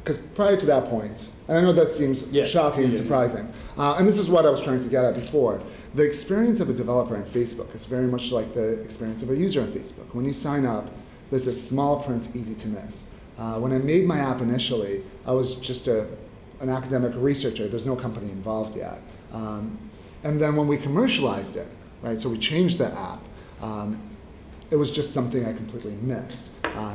because prior to that point, and I know that seems shocking and surprising, and this is what I was trying to get at before, the experience of a developer on Facebook is very much like the experience of a user on Facebook. When you sign up, there's a small print, easy to miss. When I made my app initially, I was just an academic researcher. There's no company involved yet. And then when we commercialized it, right, so we changed the app, it was just something I completely missed. I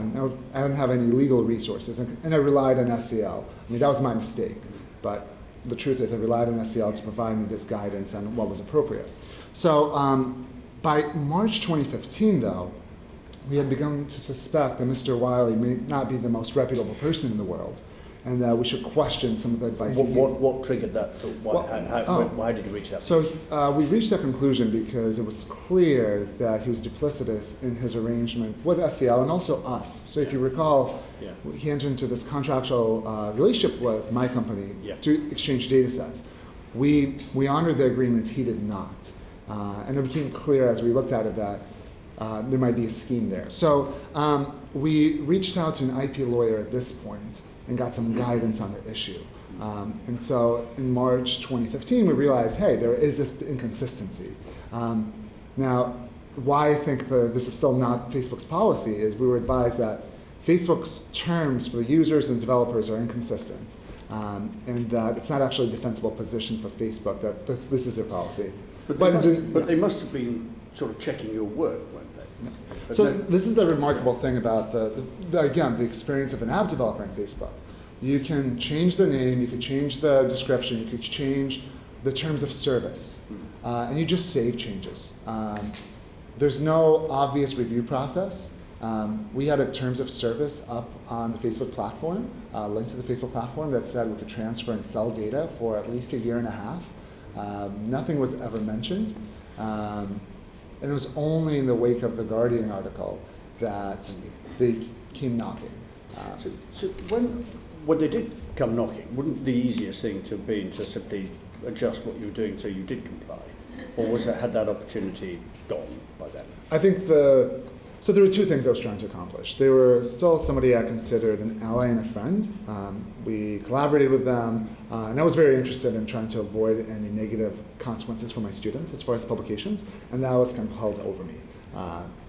didn't have any legal resources, and I relied on SEL. I mean, that was my mistake, but the truth is I relied on SEL to provide me this guidance on what was appropriate. So by March 2015, though, we had begun to suspect that Mr. Wiley may not be the most reputable person in the world, and that we should question some of the advice he gave. What triggered that thought? Why did you reach that? So we reached that conclusion because it was clear that he was duplicitous in his arrangement with SEL and also us. So if you recall, he entered into this contractual relationship with my company to exchange data sets. We honored the agreement, he did not. And it became clear as we looked at it that there might be a scheme there. So we reached out to an IP lawyer at this point and got some guidance on the issue. And so in March 2015, we realized, hey, there is this inconsistency. Now, why I think this is still not Facebook's policy is we were advised that Facebook's terms for the users and developers are inconsistent, and that it's not actually a defensible position for Facebook, that this is their policy. But they must have been sort of checking your work, weren't they? No. So this is the remarkable thing about the experience of an app developer on Facebook. You can change the name, you can change the description, you could change the terms of service, and you just save changes. There's no obvious review process. We had a terms of service up on the Facebook platform, linked to the Facebook platform, that said we could transfer and sell data for at least a year and a half. Nothing was ever mentioned. And it was only in the wake of the Guardian article that they came knocking. So when they did come knocking, wouldn't the easiest thing to have been to simply adjust what you were doing so you did comply? Or had that opportunity gone by then? I think so there were two things I was trying to accomplish. They were still somebody I considered an ally and a friend. We collaborated with them, and I was very interested in trying to avoid any negative consequences for my students as far as publications, and that was kind of held over me.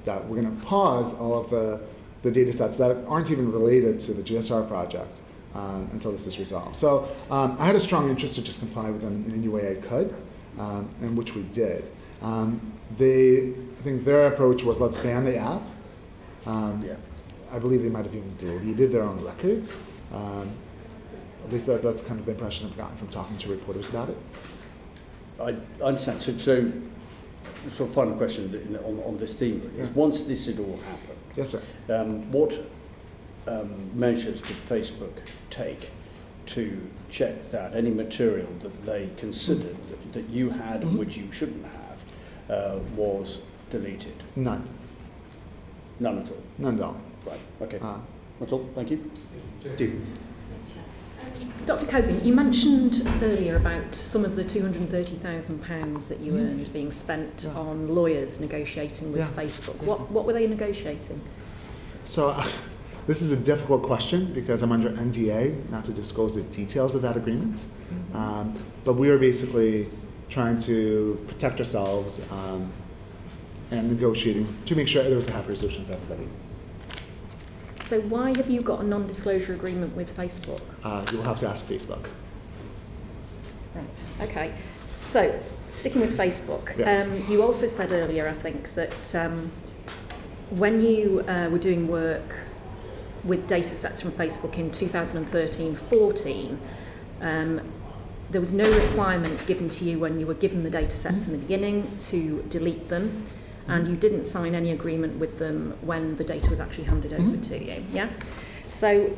That we're going to pause all of the data sets that aren't even related to the GSR project until this is resolved. So I had a strong interest to just comply with them in any way I could, and which we did. I think their approach was, let's ban the app. I believe they might have even deleted their own records. At least that's kind of the impression I've gotten from talking to reporters about it. I understand. So final question on this theme is, once this had all happened, yes, sir. What measures did Facebook take to check that any material that they considered that you had and which you shouldn't have was deleted? None. None at all? None at all. Right, okay. That's all, thank you. Dr. Kogan, you mentioned earlier about some of the £230,000 that you earned being spent on lawyers negotiating with Facebook. What were they negotiating? So this is a difficult question because I'm under NDA, not to disclose the details of that agreement. But we were basically trying to protect ourselves and negotiating to make sure there was a happy resolution for everybody. So why have you got a non-disclosure agreement with Facebook? You'll have to ask Facebook. Right, okay. So, sticking with Facebook, yes. You also said earlier, I think, that when you were doing work with data sets from Facebook in 2013-14, there was no requirement given to you when you were given the data sets in the beginning to delete them, and you didn't sign any agreement with them when the data was actually handed over to you, yeah? So,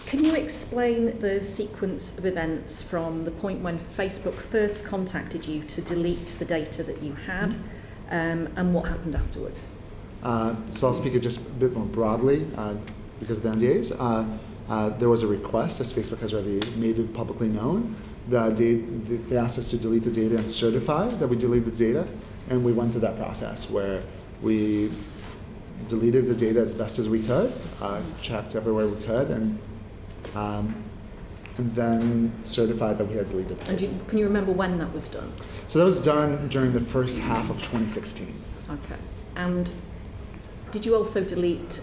can you explain the sequence of events from the point when Facebook first contacted you to delete the data that you had, and what happened afterwards? So I'll speak it just a bit more broadly because of the NDAs. There was a request, as Facebook has already made it publicly known. They asked us to delete the data and certify that we deleted the data, and we went through that process where we deleted the data as best as we could, checked everywhere we could, and then certified that we had deleted the data. And can you remember when that was done? So that was done during the first half of 2016. Okay. And did you also delete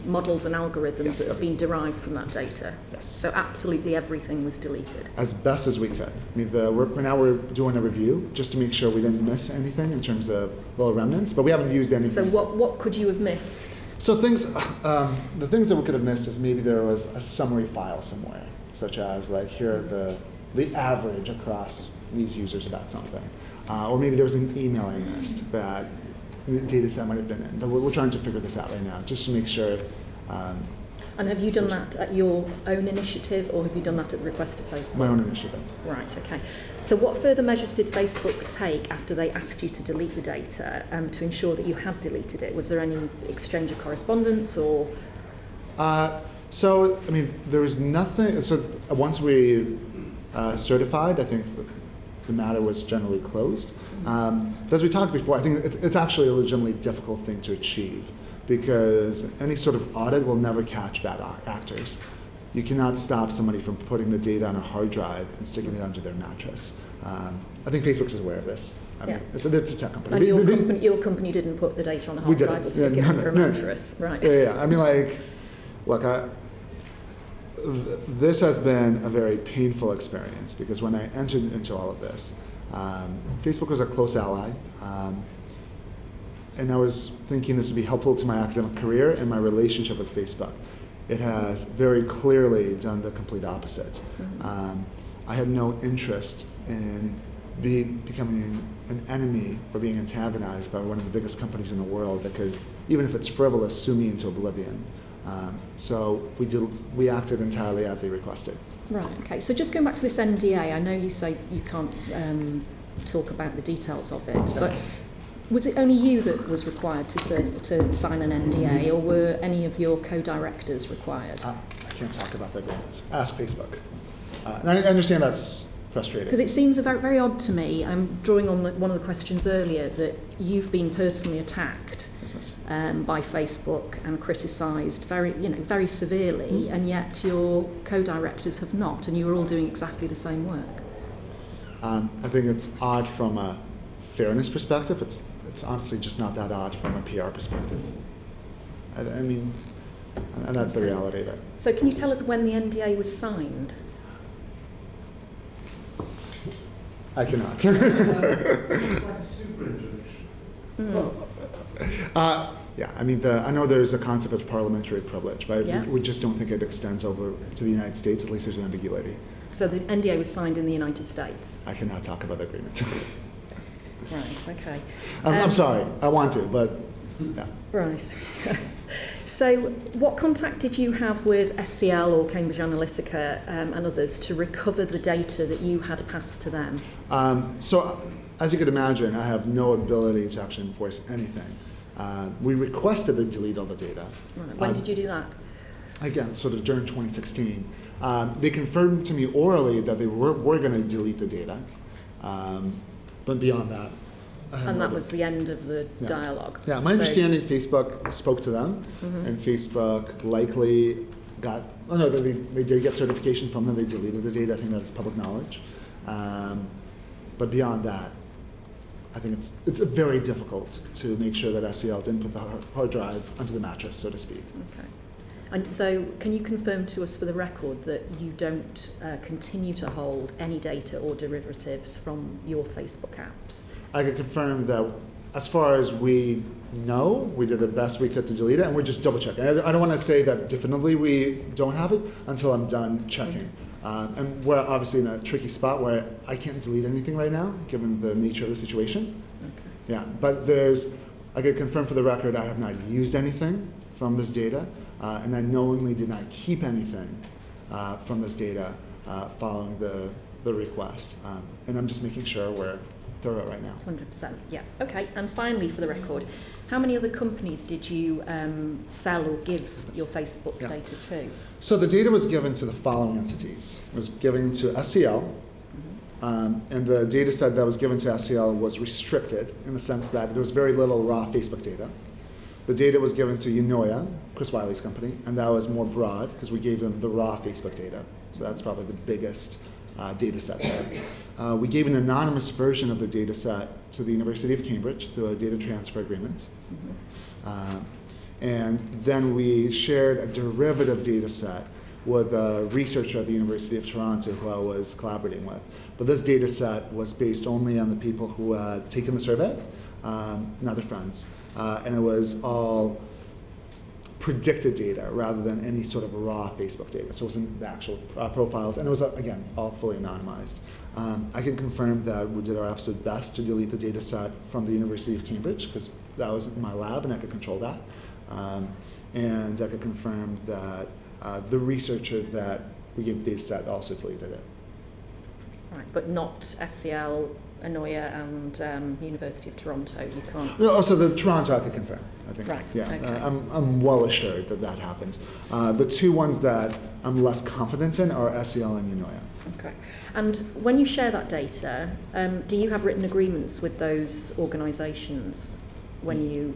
models and algorithms that have been derived from that data? Yes. So absolutely everything was deleted? As best as we could. I mean, we're doing a review just to make sure we didn't miss anything in terms of little remnants, but we haven't used anything. So what could you have missed? So the things that we could have missed is maybe there was a summary file somewhere, such as like here are the average across these users about something. Or maybe there was an email I missed that the data set might have been in. But we're trying to figure this out right now, just to make sure. And have you done that at your own initiative, or have you done that at the request of Facebook? My own initiative. Right, okay. So what further measures did Facebook take after they asked you to delete the data to ensure that you had deleted it? Was there any exchange of correspondence, or? So, I mean, there was nothing. So once we certified, I think the matter was generally closed. But as we talked before, I think it's actually a legitimately difficult thing to achieve because any sort of audit will never catch bad actors. You cannot stop somebody from putting the data on a hard drive and sticking it under their mattress. I think Facebook is aware of this. I mean, it's a tech company. And your company didn't put the data on a hard drive or stick it under a mattress, right? Yeah. I mean, like, look, this has been a very painful experience because when I entered into all of this, Facebook was a close ally, and I was thinking this would be helpful to my academic career and my relationship with Facebook. It has very clearly done the complete opposite. I had no interest in becoming an enemy or being antagonized by one of the biggest companies in the world that could, even if it's frivolous, sue me into oblivion. So we acted entirely as they requested. Right, okay. So just going back to this NDA, I know you say you can't talk about the details of it, but was it only you that was required to sign an NDA, or were any of your co-directors required? I can't talk about the agreements. Ask Facebook. And I understand that's frustrating. Because it seems very, very odd to me, I'm drawing on one of the questions earlier, that you've been personally attacked by Facebook and criticised very severely, and yet your co-directors have not, and you were all doing exactly the same work. I think it's odd from a fairness perspective. It's honestly just not that odd from a PR perspective. I mean, and that's the reality of it. So can you tell us when the NDA was signed? I cannot. It's like super Yeah, I mean, I know there's a concept of parliamentary privilege, but Yeah. we just don't think it extends over to the United States. At least there's an ambiguity. So the NDA was signed in the United States. I cannot talk about the agreement. Right, okay. I'm sorry, I want to, but yeah. Right. So what contact did you have with SCL or Cambridge Analytica and others to recover the data that you had passed to them? So, as you could imagine, I have no ability to actually enforce anything. We requested they delete all the data. Right. When did you do that? Again, sort of during 2016. They confirmed to me orally that they were going to delete the data. But beyond that, And that was the end of the dialogue. Yeah, my understanding, Facebook spoke to them, and Facebook likely got, oh no, they did get certification from them, they deleted the data, I think that is public knowledge. But beyond that, I think it's very difficult to make sure that SCL didn't put the hard drive under the mattress, so to speak. Okay. And so can you confirm to us for the record that you don't continue to hold any data or derivatives from your Facebook apps? I can confirm that as far as we know, we did the best we could to delete it, and we're just double checking. I don't want to say that definitively we don't have it until I'm done checking. And we're obviously in a tricky spot where I can't delete anything right now, given the nature of the situation. Okay. Yeah, but I can confirm for the record, I have not used anything from this data, and I knowingly did not keep anything from this data following the request. And I'm just making sure we're thorough right now. 100%, yeah. Okay, and finally for the record, how many other companies did you sell or give your Facebook data to? So the data was given to the following entities. It was given to SCL, and the data set that was given to SCL was restricted in the sense that there was very little raw Facebook data. The data was given to Unoya, Chris Wiley's company, and that was more broad because we gave them the raw Facebook data. So that's probably the biggest data set there. We gave an anonymous version of the data set to the University of Cambridge through a data transfer agreement. And then we shared a derivative data set with a researcher at the University of Toronto who I was collaborating with. But this data set was based only on the people who had taken the survey, not their friends. And it was all predicted data rather than any sort of raw Facebook data. So it wasn't the actual profiles, and it was, again, all fully anonymized. I can confirm that we did our absolute best to delete the data set from the University of Cambridge, because that was in my lab and I could control that. And I could confirm that the researcher that we gave the data set also deleted it. Right, but not SCL, Unoya, and University of Toronto. You can't. No, also the Toronto I could confirm. I think. Right. Yeah. Okay. I'm well assured that that happened. The two ones that I'm less confident in are SCL and Unoya. Okay. And when you share that data, do you have written agreements with those organisations when you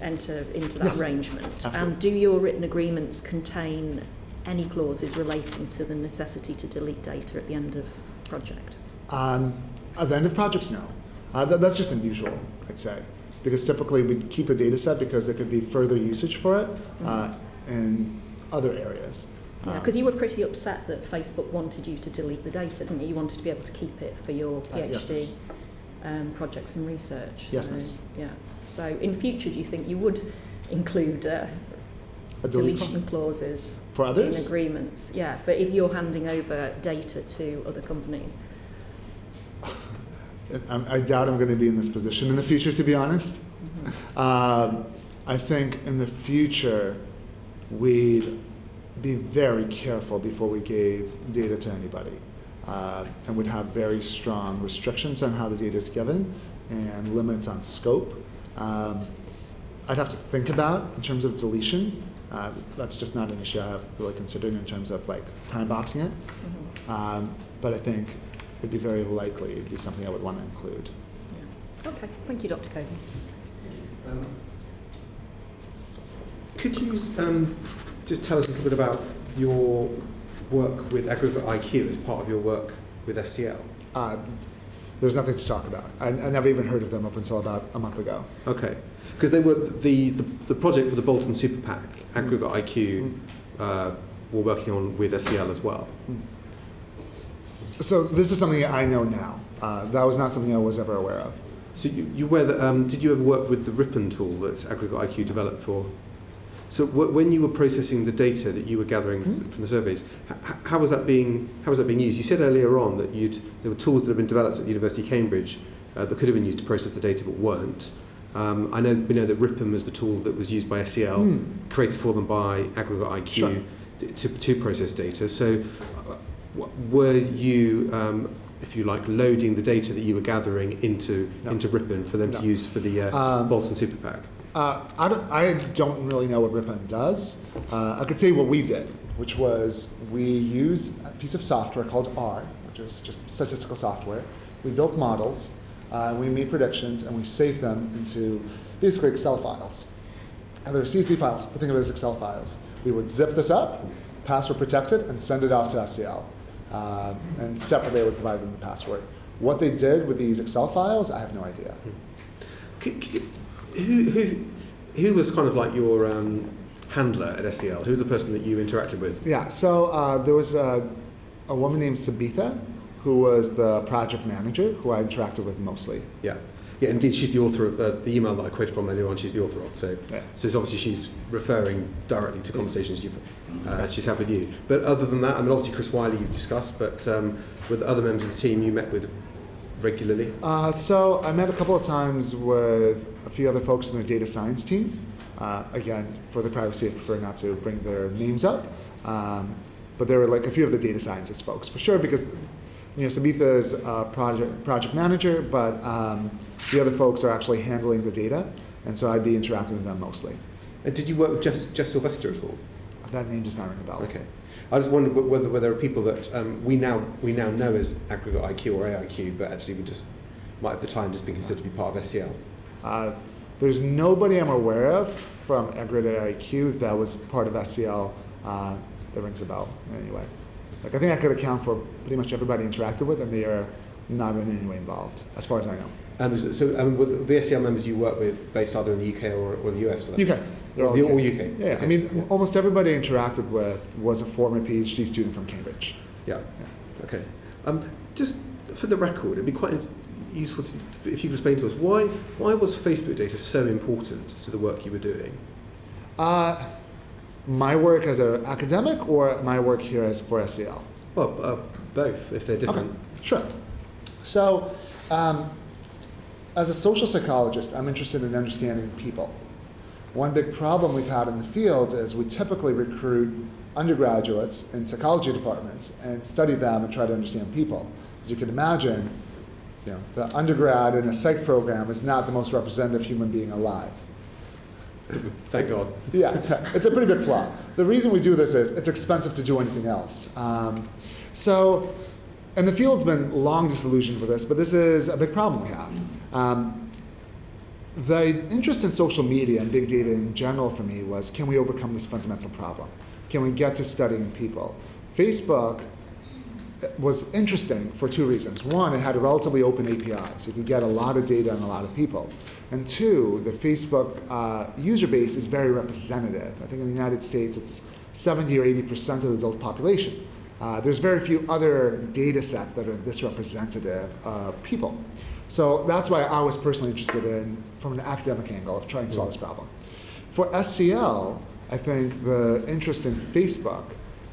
enter into that arrangement? Absolutely. And do your written agreements contain any clauses relating to the necessity to delete data at the end of project? At the end of projects, no. That's just unusual, I'd say, because typically we keep the data set because there could be further usage for it in other areas. Yeah, because you were pretty upset that Facebook wanted you to delete the data, didn't you? You wanted to be able to keep it for your PhD projects and research. Yes, so, miss. Yeah. So in future, do you think you would include A deletion clauses for others? in agreements? Yeah, for if you're handing over data to other companies. I doubt I'm going to be in this position in the future, to be honest. I think in the future, we'd be very careful before we gave data to anybody. And would have very strong restrictions on how the data is given and limits on scope. I'd have to think about in terms of deletion. That's just not an issue I have really considered in terms of like time boxing it. But I think it'd be very likely it'd be something I would want to include. Yeah. Okay, thank you, Dr. Kogan. Could you just tell us a little bit about your work with Aggregate IQ as part of your work with SCL? There's nothing to talk about. I never even heard of them up until about a month ago. Okay, because they were the project for the Bolton Super PAC, Aggregate IQ, were working on with SCL as well. So this is something I know now. That was not something I was ever aware of. So you aware that, did you ever work with the Ripon tool that Aggregate IQ developed for? So when you were processing the data that you were gathering from the surveys, how was that being used? You said earlier on that there were tools that had been developed at the University of Cambridge that could have been used to process the data but weren't. We know that Ripon was the tool that was used by SEL, created for them by Aggregate IQ to process data. So were you, if you like, loading the data that you were gathering into Ripon for them to use for the Bolton Super PAC? I don't really know what Ripon does. I could say what we did, which was we used a piece of software called R, which is just statistical software. We built models, we made predictions, and we saved them into basically Excel files. And they're CSV files, but think of it as Excel files. We would zip this up, password protected, and send it off to SEL. And separately, I would provide them the password. What they did with these Excel files, I have no idea. Who was kind of like your handler at SEL? Who was the person that you interacted with? Yeah, so there was a woman named Sabitha, who was the project manager, who I interacted with mostly. Yeah, indeed, she's the author of the email that I quoted from earlier on. She's the author of, so obviously she's referring directly to conversations she's had with you. But other than that, I mean, obviously Chris Wiley you've discussed, but with other members of the team you met with regularly? So I met a couple of times with a few other folks in their data science team. Again, for the privacy, I prefer not to bring their names up. But there were like a few of the data scientist folks, for sure, because Sabitha is a project manager, but the other folks are actually handling the data, and so I'd be interacting with them mostly. And did you work with Jeff Sylvester at all? That name does not ring a bell. Okay. I just wondered whether there are people that we now know as Aggregate IQ or AIQ, but actually we just might at the time just been considered to be part of SEL. There's nobody I'm aware of from Aggregate IQ that was part of SEL that rings a bell anyway. Like, I think I could account for pretty much everybody I interacted with, and they are not in any way involved, as far as I know. And with the SEL members you work with, based either in the UK or the US? For that? UK. They're all UK. UK. Yeah, okay. I mean, almost everybody I interacted with was a former PhD student from Cambridge. Yeah. Okay. Just for the record, it'd be quite useful if you could explain to us why was Facebook data so important to the work you were doing? My work as an academic, or my work here as for SEL? Well, both, if they're different. Okay. Sure. So, as a social psychologist, I'm interested in understanding people. One big problem we've had in the field is we typically recruit undergraduates in psychology departments and study them and try to understand people. As you can imagine, the undergrad in a psych program is not the most representative human being alive. Thank God. Yeah, it's a pretty big flaw. The reason we do this is it's expensive to do anything else. And the field's been long disillusioned with this, but this is a big problem we have. The interest in social media and big data in general for me was, can we overcome this fundamental problem? Can we get to studying people? Facebook was interesting for two reasons. One, it had a relatively open API, so you could get a lot of data on a lot of people. And two, the Facebook user base is very representative. I think in the United States it's 70 or 80% of the adult population. There's very few other data sets that are this representative of people. So that's why I was personally interested in, from an academic angle, of trying to solve this problem. For SEL, I think the interest in Facebook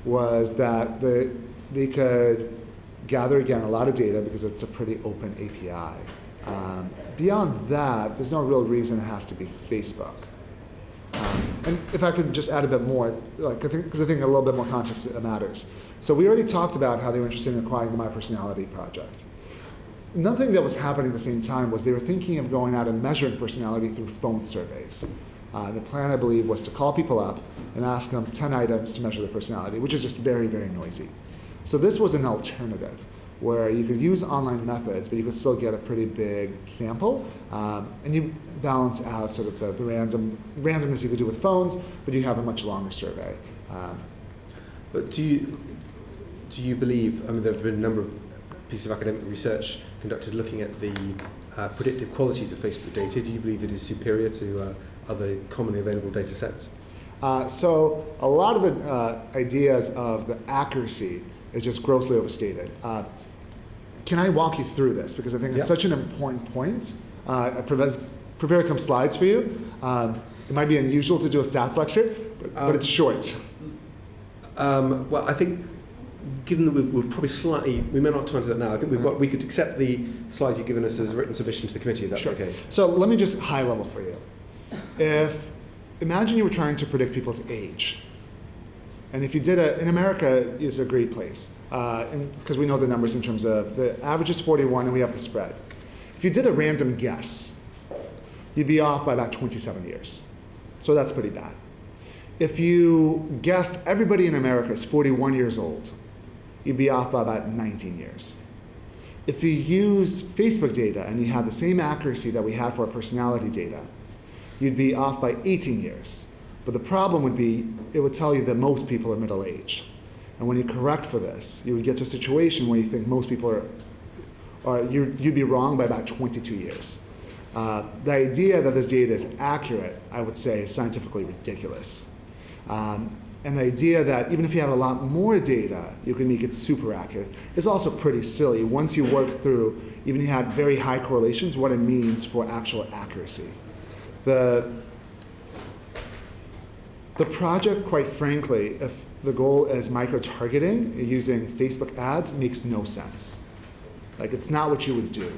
was that they could gather, again, a lot of data because it's a pretty open API. Beyond that, there's no real reason it has to be Facebook. And if I could just add a bit more, because I think a little bit more context matters. So we already talked about how they were interested in acquiring the My Personality project. Another thing that was happening at the same time was they were thinking of going out and measuring personality through phone surveys. The plan, I believe, was to call people up and ask them 10 items to measure their personality, which is just very, very noisy. So this was an alternative where you could use online methods, but you could still get a pretty big sample, and you balance out sort of the randomness you could do with phones, but you have a much longer survey. But do you believe, I mean, there have been a number of pieces of academic research conducted looking at the predictive qualities of Facebook data. Do you believe it is superior to other commonly available data sets? So a lot of the ideas of the accuracy is just grossly overstated. Can I walk you through this? Because I think it's such an important point. I prepared some slides for you. It might be unusual to do a stats lecture, but it's short. Well, I think, given that we're probably we may not have time to do that now. I think we could accept the slides you've given us as a written submission to the committee, if that's Sure. okay. So let me just high level for you. Imagine you were trying to predict people's age. And if you did in America is a great place, because we know the numbers in terms of the average is 41 and we have the spread. If you did a random guess, you'd be off by about 27 years. So that's pretty bad. If you guessed everybody in America is 41 years old, you'd be off by about 19 years. If you used Facebook data and you had the same accuracy that we had for our personality data, you'd be off by 18 years. But the problem would be, it would tell you that most people are middle-aged. And when you correct for this, you would get to a situation where you think most people you'd be wrong by about 22 years. The idea that this data is accurate, I would say, is scientifically ridiculous. And the idea that even if you have a lot more data, you can make it super accurate is also pretty silly once you work through, even if you had very high correlations, what it means for actual accuracy. The project, quite frankly, if the goal is micro-targeting using Facebook ads, makes no sense. Like, it's not what you would do.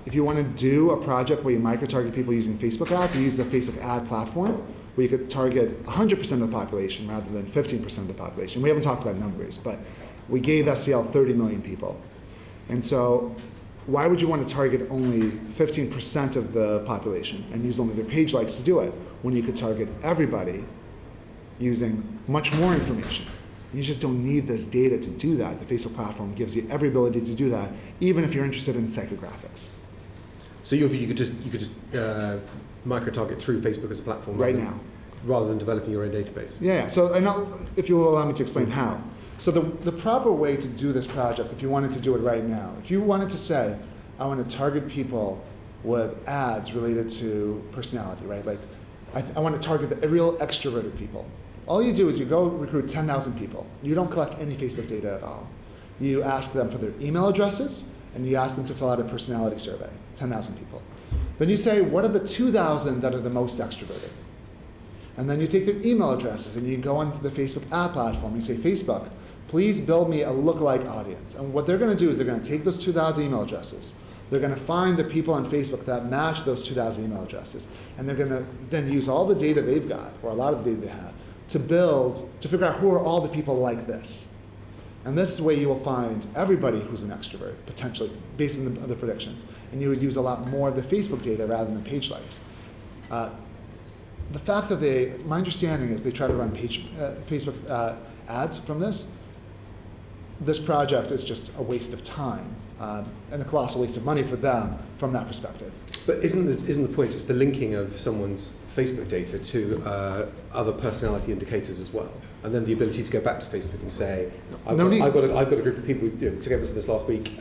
If you want to do a project where you micro-target people using Facebook ads, you use the Facebook ad platform, where you could target 100% of the population rather than 15% of the population. We haven't talked about numbers, but we gave SCL 30 million people. And so why would you want to target only 15% of the population and use only their page likes to do it, when you could target everybody using much more information? You just don't need this data to do that. The Facebook platform gives you every ability to do that, even if you're interested in psychographics. So you could just micro-target through Facebook as a platform right now, rather than developing your own database. Yeah. So, if you'll allow me to explain how. So the proper way to do this project, if you wanted to do it right now, if you wanted to say, I want to target people with ads related to personality, right? Like, I want to target the real extroverted people. All you do is you go recruit 10,000 people. You don't collect any Facebook data at all. You ask them for their email addresses, and you ask them to fill out a personality survey, 10,000 people. Then you say, what are the 2,000 that are the most extroverted? And then you take their email addresses, and you go on the Facebook ad platform, and you say, Facebook, please build me a lookalike audience. And what they're going to do is they're going to take those 2,000 email addresses. They're going to find the people on Facebook that match those 2,000 email addresses. And they're going to then use all the data they've got, or a lot of the data they have, to figure out who are all the people like this. And this way you will find everybody who's an extrovert, potentially, based on the predictions. And you would use a lot more of the Facebook data rather than page likes. The fact that my understanding is they try to run Facebook ads from this. This project is just a waste of time and a colossal waste of money for them from that perspective. But isn't the point, it's the linking of someone's Facebook data to other personality indicators as well? And then the ability to go back to Facebook and say, I've got a group of people, together with this last week,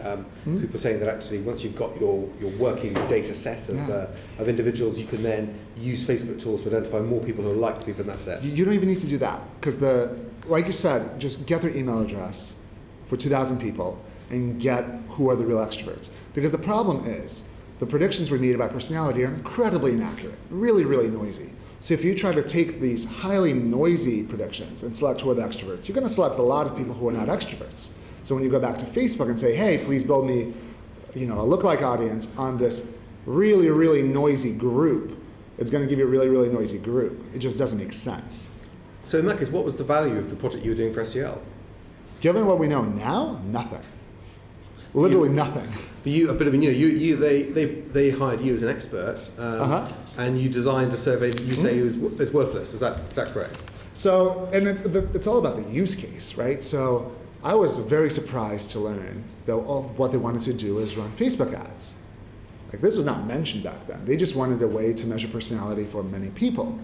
people saying that actually once you've got your working data set of individuals, you can then use Facebook tools to identify more people who are like the people in that set. You don't even need to do that, because like you said, just get their email address for 2,000 people and get who are the real extroverts. Because the problem is, the predictions we made about personality are incredibly inaccurate, really, really noisy. So if you try to take these highly noisy predictions and select who are the extroverts, you're going to select a lot of people who are not extroverts. So when you go back to Facebook and say, hey, please build me a lookalike audience on this really, really noisy group, it's going to give you a really, really noisy group. It just doesn't make sense. So in that case, what was the value of the project you were doing for SCL? Given what we know now, nothing. Literally nothing. They hired you as an expert, and you designed a survey that you say is worthless. Is that correct? So, and it's all about the use case, right? So I was very surprised to learn that what they wanted to do is run Facebook ads. Like, this was not mentioned back then. They just wanted a way to measure personality for many people.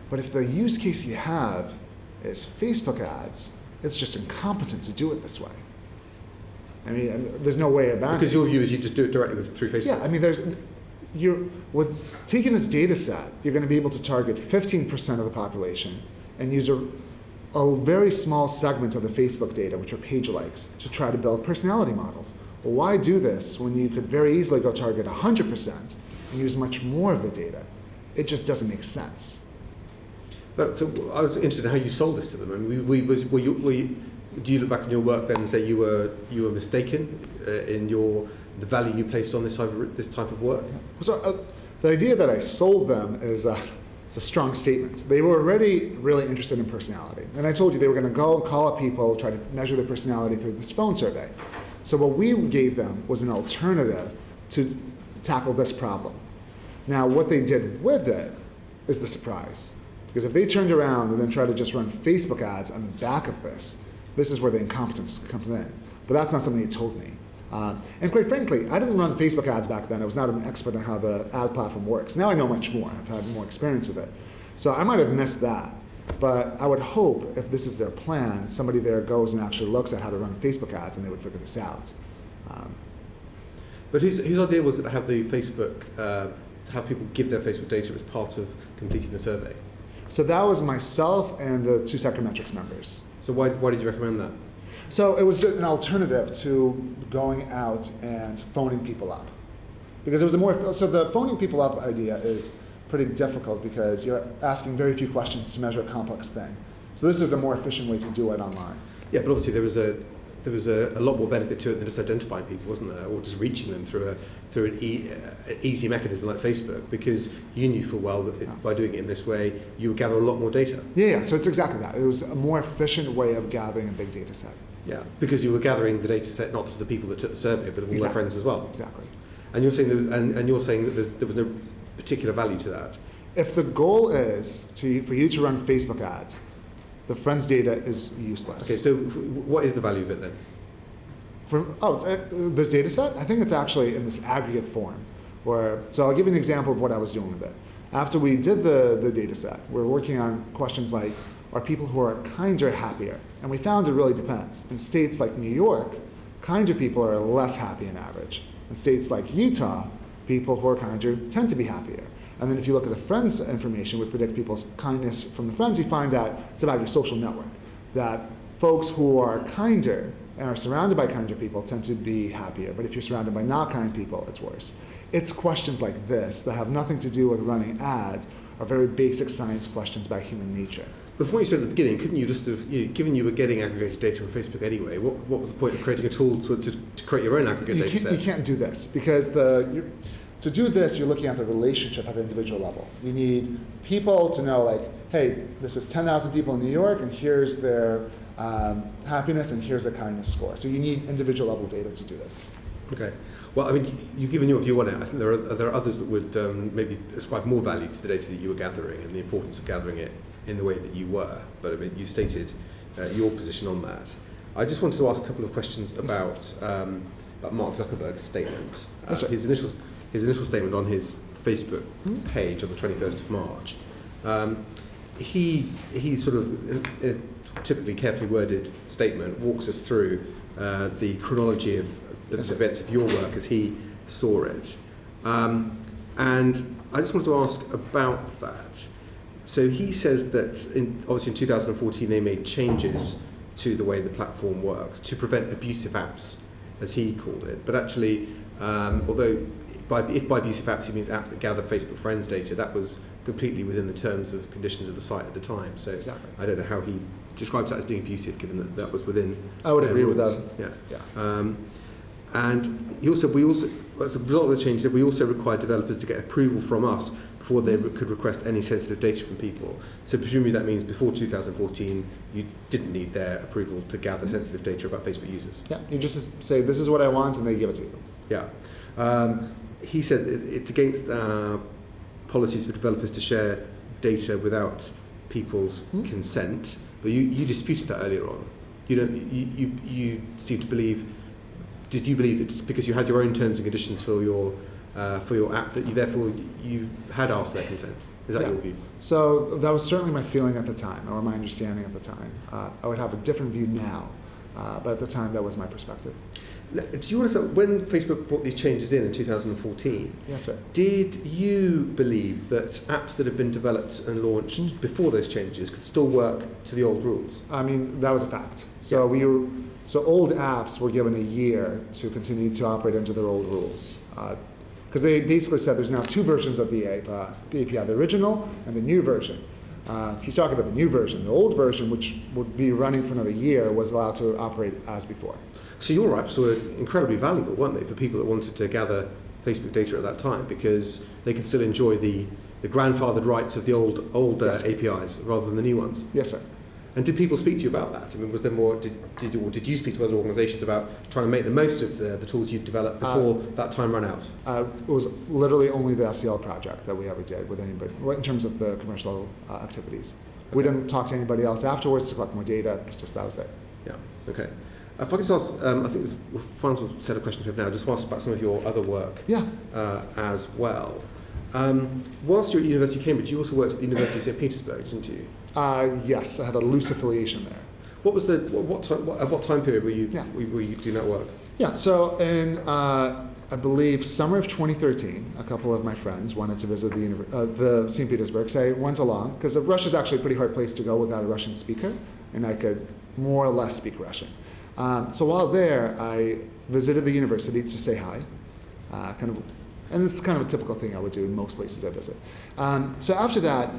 But if the use case you have is Facebook ads, it's just incompetent to do it this way. I mean, there's no way about it. Because your view is you just do it directly through Facebook. Yeah, I mean, with taking this data set, you're going to be able to target 15% of the population and use a very small segment of the Facebook data, which are page likes, to try to build personality models. well, why do this when you could very easily go target 100% and use much more of the data? It just doesn't make sense. But so I was interested in how you sold this to them. And do you look back on your work then and say you were mistaken in the value you placed on this type of work? So the idea that I sold them is it's a strong statement. They were already really interested in personality. And I told you they were going to go and call up people, try to measure their personality through this phone survey. So what we gave them was an alternative to tackle this problem. Now, what they did with it is the surprise. Because if they turned around and then tried to just run Facebook ads on the back of this is where the incompetence comes in. But that's not something they told me. And quite frankly, I didn't run Facebook ads back then. I was not an expert on how the ad platform works. Now I know much more. I've had more experience with it. So I might have missed that. But I would hope if this is their plan, somebody there goes and actually looks at how to run Facebook ads and they would figure this out. But whose idea was it to have the Facebook, to have people give their Facebook data as part of completing the survey? So that was myself and the 2 Psychometrics members. So why did you recommend that? So it was just an alternative to going out and phoning people up. Because it was so the phoning people up idea is pretty difficult because you're asking very few questions to measure a complex thing. So this is a more efficient way to do it online. Yeah, but obviously there was a lot more benefit to it than just identifying people, wasn't there? Or just reaching them through an easy mechanism like Facebook, because you knew full well that by doing it in this way, you would gather a lot more data. Yeah, so it's exactly that. It was a more efficient way of gathering a big data set. Yeah, because you were gathering the data set not just the people that took the survey, but of all their friends as well. Exactly. And you're saying that there was no particular value to that. If the goal is for you to run Facebook ads, the friends data is useless. Okay, so what is the value of it then? This data set? I think it's actually in this aggregate form. So I'll give you an example of what I was doing with it. After we did the data set, we're working on questions like, are people who are kinder happier? And we found it really depends. In states like New York, kinder people are less happy on average. In states like Utah, people who are kinder tend to be happier. And then if you look at the friends information, we predict people's kindness from the friends, you find that it's about your social network. That folks who are kinder and are surrounded by kinder people tend to be happier. But if you're surrounded by not kind people, it's worse. It's questions like this that have nothing to do with running ads, are very basic science questions about human nature. Before you said at the beginning, couldn't you just have, given you were getting aggregated data from Facebook anyway, what was the point of creating a tool to create your own aggregate data set? You can't do this because to do this, you're looking at the relationship at the individual level. You need people to know, like, hey, this is 10,000 people in New York, and here's their happiness, and here's their kindness score. So you need individual level data to do this. Okay. Well, I mean, you've given your view on it. I think there are others that would maybe ascribe more value to the data that you were gathering and the importance of gathering it in the way that you were. But I mean, you stated your position on that. I just wanted to ask a couple of questions about Mark Zuckerberg's statement. His initial statement on his Facebook page on the 21st of March. He sort of, in a typically carefully worded statement, walks us through the chronology of the events of your work as he saw it. And I just wanted to ask about that. So he says that obviously in 2014 they made changes to the way the platform works to prevent abusive apps, as he called it. But actually, although if by abusive apps he means apps that gather Facebook friends data, that was completely within the terms of conditions of the site at the time. So exactly. I don't know how he describes that as being abusive, given that that was within. I would agree with that. Yeah. And he also, as a result of the change, we also required developers to get approval from us before they could request any sensitive data from people. So presumably that means before 2014, you didn't need their approval to gather sensitive data about Facebook users. Yeah, you just say, this is what I want, and they give it to you. Yeah. He said it's against policies for developers to share data without people's consent, but you disputed that earlier on. You seem to believe. Did you believe that just because you had your own terms and conditions for your app that you had asked their consent? Is that your view? So that was certainly my feeling at the time, or my understanding at the time. I would have a different view now. But at the time, that was my perspective. Do you understand, when Facebook brought these changes in 2014, Yes, sir. did you believe that apps that had been developed and launched before those changes could still work to the old rules? I mean, that was a fact. So so old apps were given a year to continue to operate under their old rules. Because they basically said there's now two versions of the API, the original and the new version. He's talking about the new version. The old version, which would be running for another year, was allowed to operate as before. So your apps were incredibly valuable, weren't they, for people that wanted to gather Facebook data at that time, because they could still enjoy the grandfathered rights of the old Yes, APIs rather than the new ones? Yes, sir. And did people speak to you about that? I mean, was there more? Did you speak to other organisations about trying to make the most of the tools you'd developed before that time ran out? It was literally only the SEL project that we ever did with anybody in terms of the commercial activities. Okay. We didn't talk to anybody else afterwards to collect more data. Just that was it. Yeah. Okay. If I could just ask, I think there's a final set of questions we have now. Just want to ask about some of your other work. Yeah. As well. Whilst you were at University of Cambridge, you also worked at the University of St. Petersburg, didn't you? Yes, I had a loose affiliation there. What was at what time period were you doing that work? Yeah, so in I believe summer of 2013, a couple of my friends wanted to visit the St. Petersburg, so I went along because Russia's actually a pretty hard place to go without a Russian speaker, and I could more or less speak Russian. So while there, I visited the university to say hi, and this is kind of a typical thing I would do in most places I visit. So after that,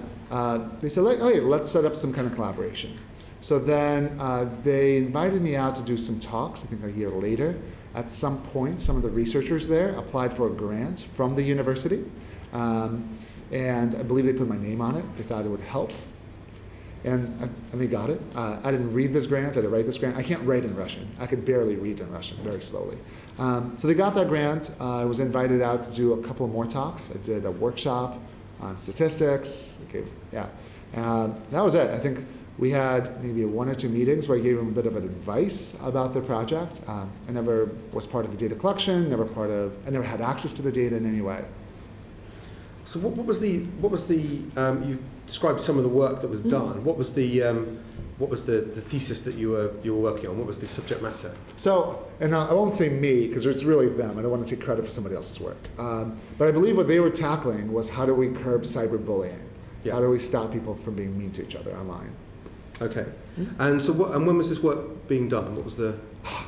they said, hey, let's set up some kind of collaboration. So then they invited me out to do some talks, I think a year later. At some point, some of the researchers there applied for a grant from the university. And I believe they put my name on it. They thought it would help. And they got it. I didn't read this grant. I didn't write this grant. I can't write in Russian. I could barely read in Russian, very slowly. So they got that grant. I was invited out to do a couple more talks. I did a workshop on statistics. That was it. I think we had maybe 1 or 2 meetings where I gave them a bit of advice about the project. I never was part of the data collection. I never had access to the data in any way. So what was the you described some of the work that was done. What was the thesis that you were working on? What was the subject matter? So, and I won't say me because it's really them. I don't want to take credit for somebody else's work. But I believe what they were tackling was how do we curb cyberbullying? Yeah. How do we stop people from being mean to each other online? Okay. And so, when was this work being done? What was the?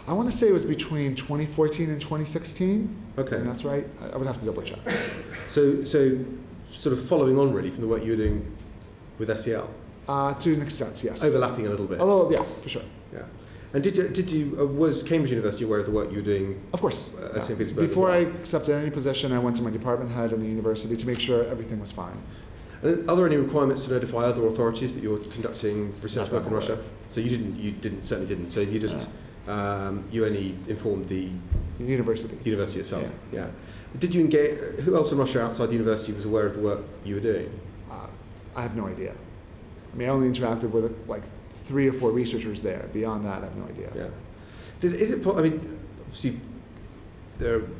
I want to say it was between 2014 and 2016. Okay. And that's right. I would have to double check. So sort of following on really from the work you were doing with SEL. To an extent, yes. Overlapping a little bit. Oh, yeah, for sure. Yeah. And did you was Cambridge University aware of the work you were doing? Of course. At St. Petersburg. Before I accepted any position, I went to my department head in the university to make sure everything was fine. And are there any requirements to notify other authorities that you're conducting research work in Russia? So you certainly didn't. So you just you only informed the university itself. Yeah. Did you engage? Who else in Russia outside the university was aware of the work you were doing? I have no idea. I mean, I only interacted with like 3 or 4 researchers there. Beyond that, I have no idea. Yeah. Is it? I mean, obviously,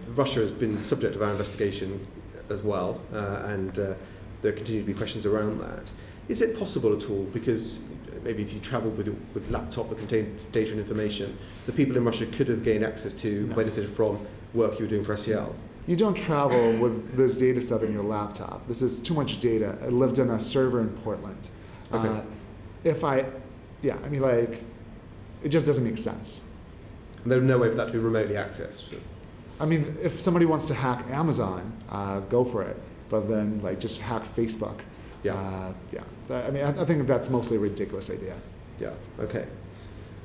Russia has been the subject of our investigation as well, and there continue to be questions around that. Is it possible at all? Because maybe if you travelled with a laptop that contained data and information, the people in Russia could have gained access to, benefited from work you were doing for SEL. You don't travel with this data set in your laptop. This is too much data. I lived in a server in Portland. Okay. It just doesn't make sense. And there's no way for that to be remotely accessed? I mean, if somebody wants to hack Amazon, go for it. But then, just hack Facebook. Yeah. I mean, I think that's mostly a ridiculous idea. Yeah. Okay.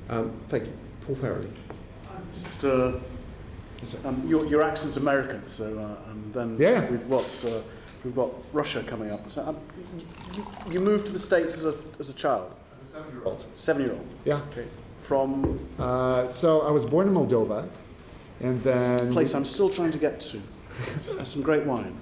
Thank you, Paul Farrelly. Just your accent's American, so and then we've got Russia coming up. So you moved to the States as a child. As a 7-year-old. 7-year-old. Yeah. Okay. From. So I was born in Moldova, and then. Place I'm still trying to get to. Has some great wine.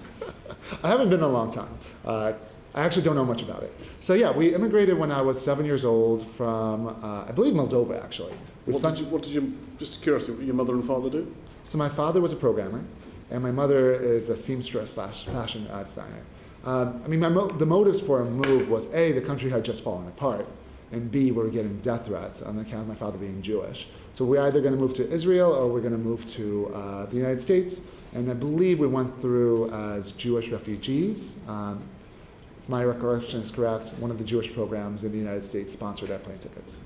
I haven't been in a long time. I actually don't know much about it. So yeah, we immigrated when I was 7 years old from, I believe, Moldova, actually. What did you, just curious, your mother and father do? So my father was a programmer, and my mother is a seamstress / fashion designer. The motives for a move was, A, the country had just fallen apart, and B, we were getting death threats on account of my father being Jewish. So we're either going to move to Israel or we're going to move to the United States. And I believe we went through as Jewish refugees. If my recollection is correct, one of the Jewish programs in the United States sponsored our plane tickets.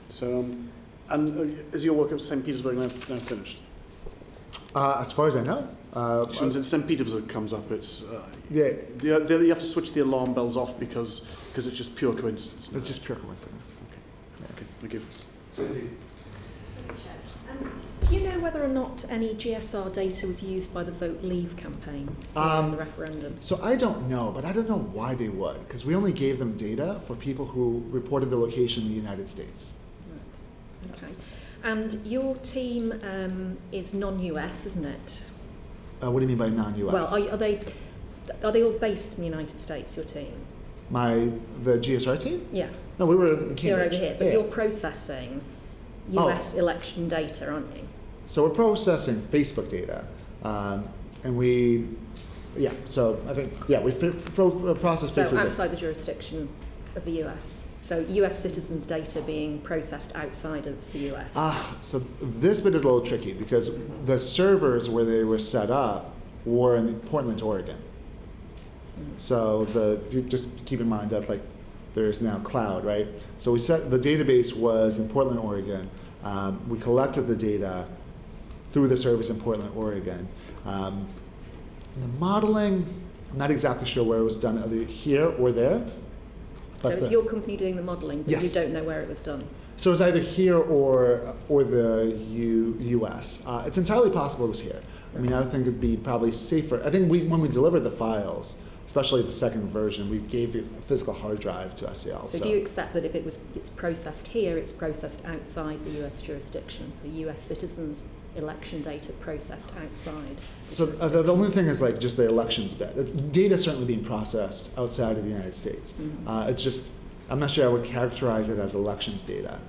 So, and is your work at St. Petersburg now finished? As far as I know. So when St. Petersburg comes up, it's Yeah, you have to switch the alarm bells off because it's just pure coincidence. it's just pure coincidence. Okay, thank you. Do you know whether or not any GSR data was used by the Vote Leave campaign in the referendum? So I don't know, but I don't know why they would, because we only gave them data for people who reported the location in the United States. Right. Okay. And your team is non-US, isn't it? What do you mean by non-US? Well, are they all based in the United States, your team? The GSR team? Yeah. No, we were in Cambridge. You're over here, but Yeah. you're processing US election data, aren't you? So we're processing Facebook data, and so I think, we process So Facebook data. outside the jurisdiction of the US. So US citizens' data being processed outside of the US. So this bit is a little tricky because the servers where they were set up were in Portland, Oregon. So if you just keep in mind that there's now cloud, right? So the database was in Portland, Oregon. We collected the data through the servers in Portland, Oregon. The modeling, I'm not exactly sure where it was done, either here or there. So it's your company doing the modelling, but Yes. you don't know where it was done. So it was either here or the US. It's entirely possible it was here. I mean, I would think it'd be probably safer. I think when we delivered the files, especially the second version, we gave you a physical hard drive to SCL. So do you accept that if it's processed here, it's processed outside the US jurisdiction? So US citizens' election data processed outside. So the only thing is just the elections bit. Data certainly being processed outside of the United States. Mm-hmm. It's just, I'm not sure I would characterize it as elections data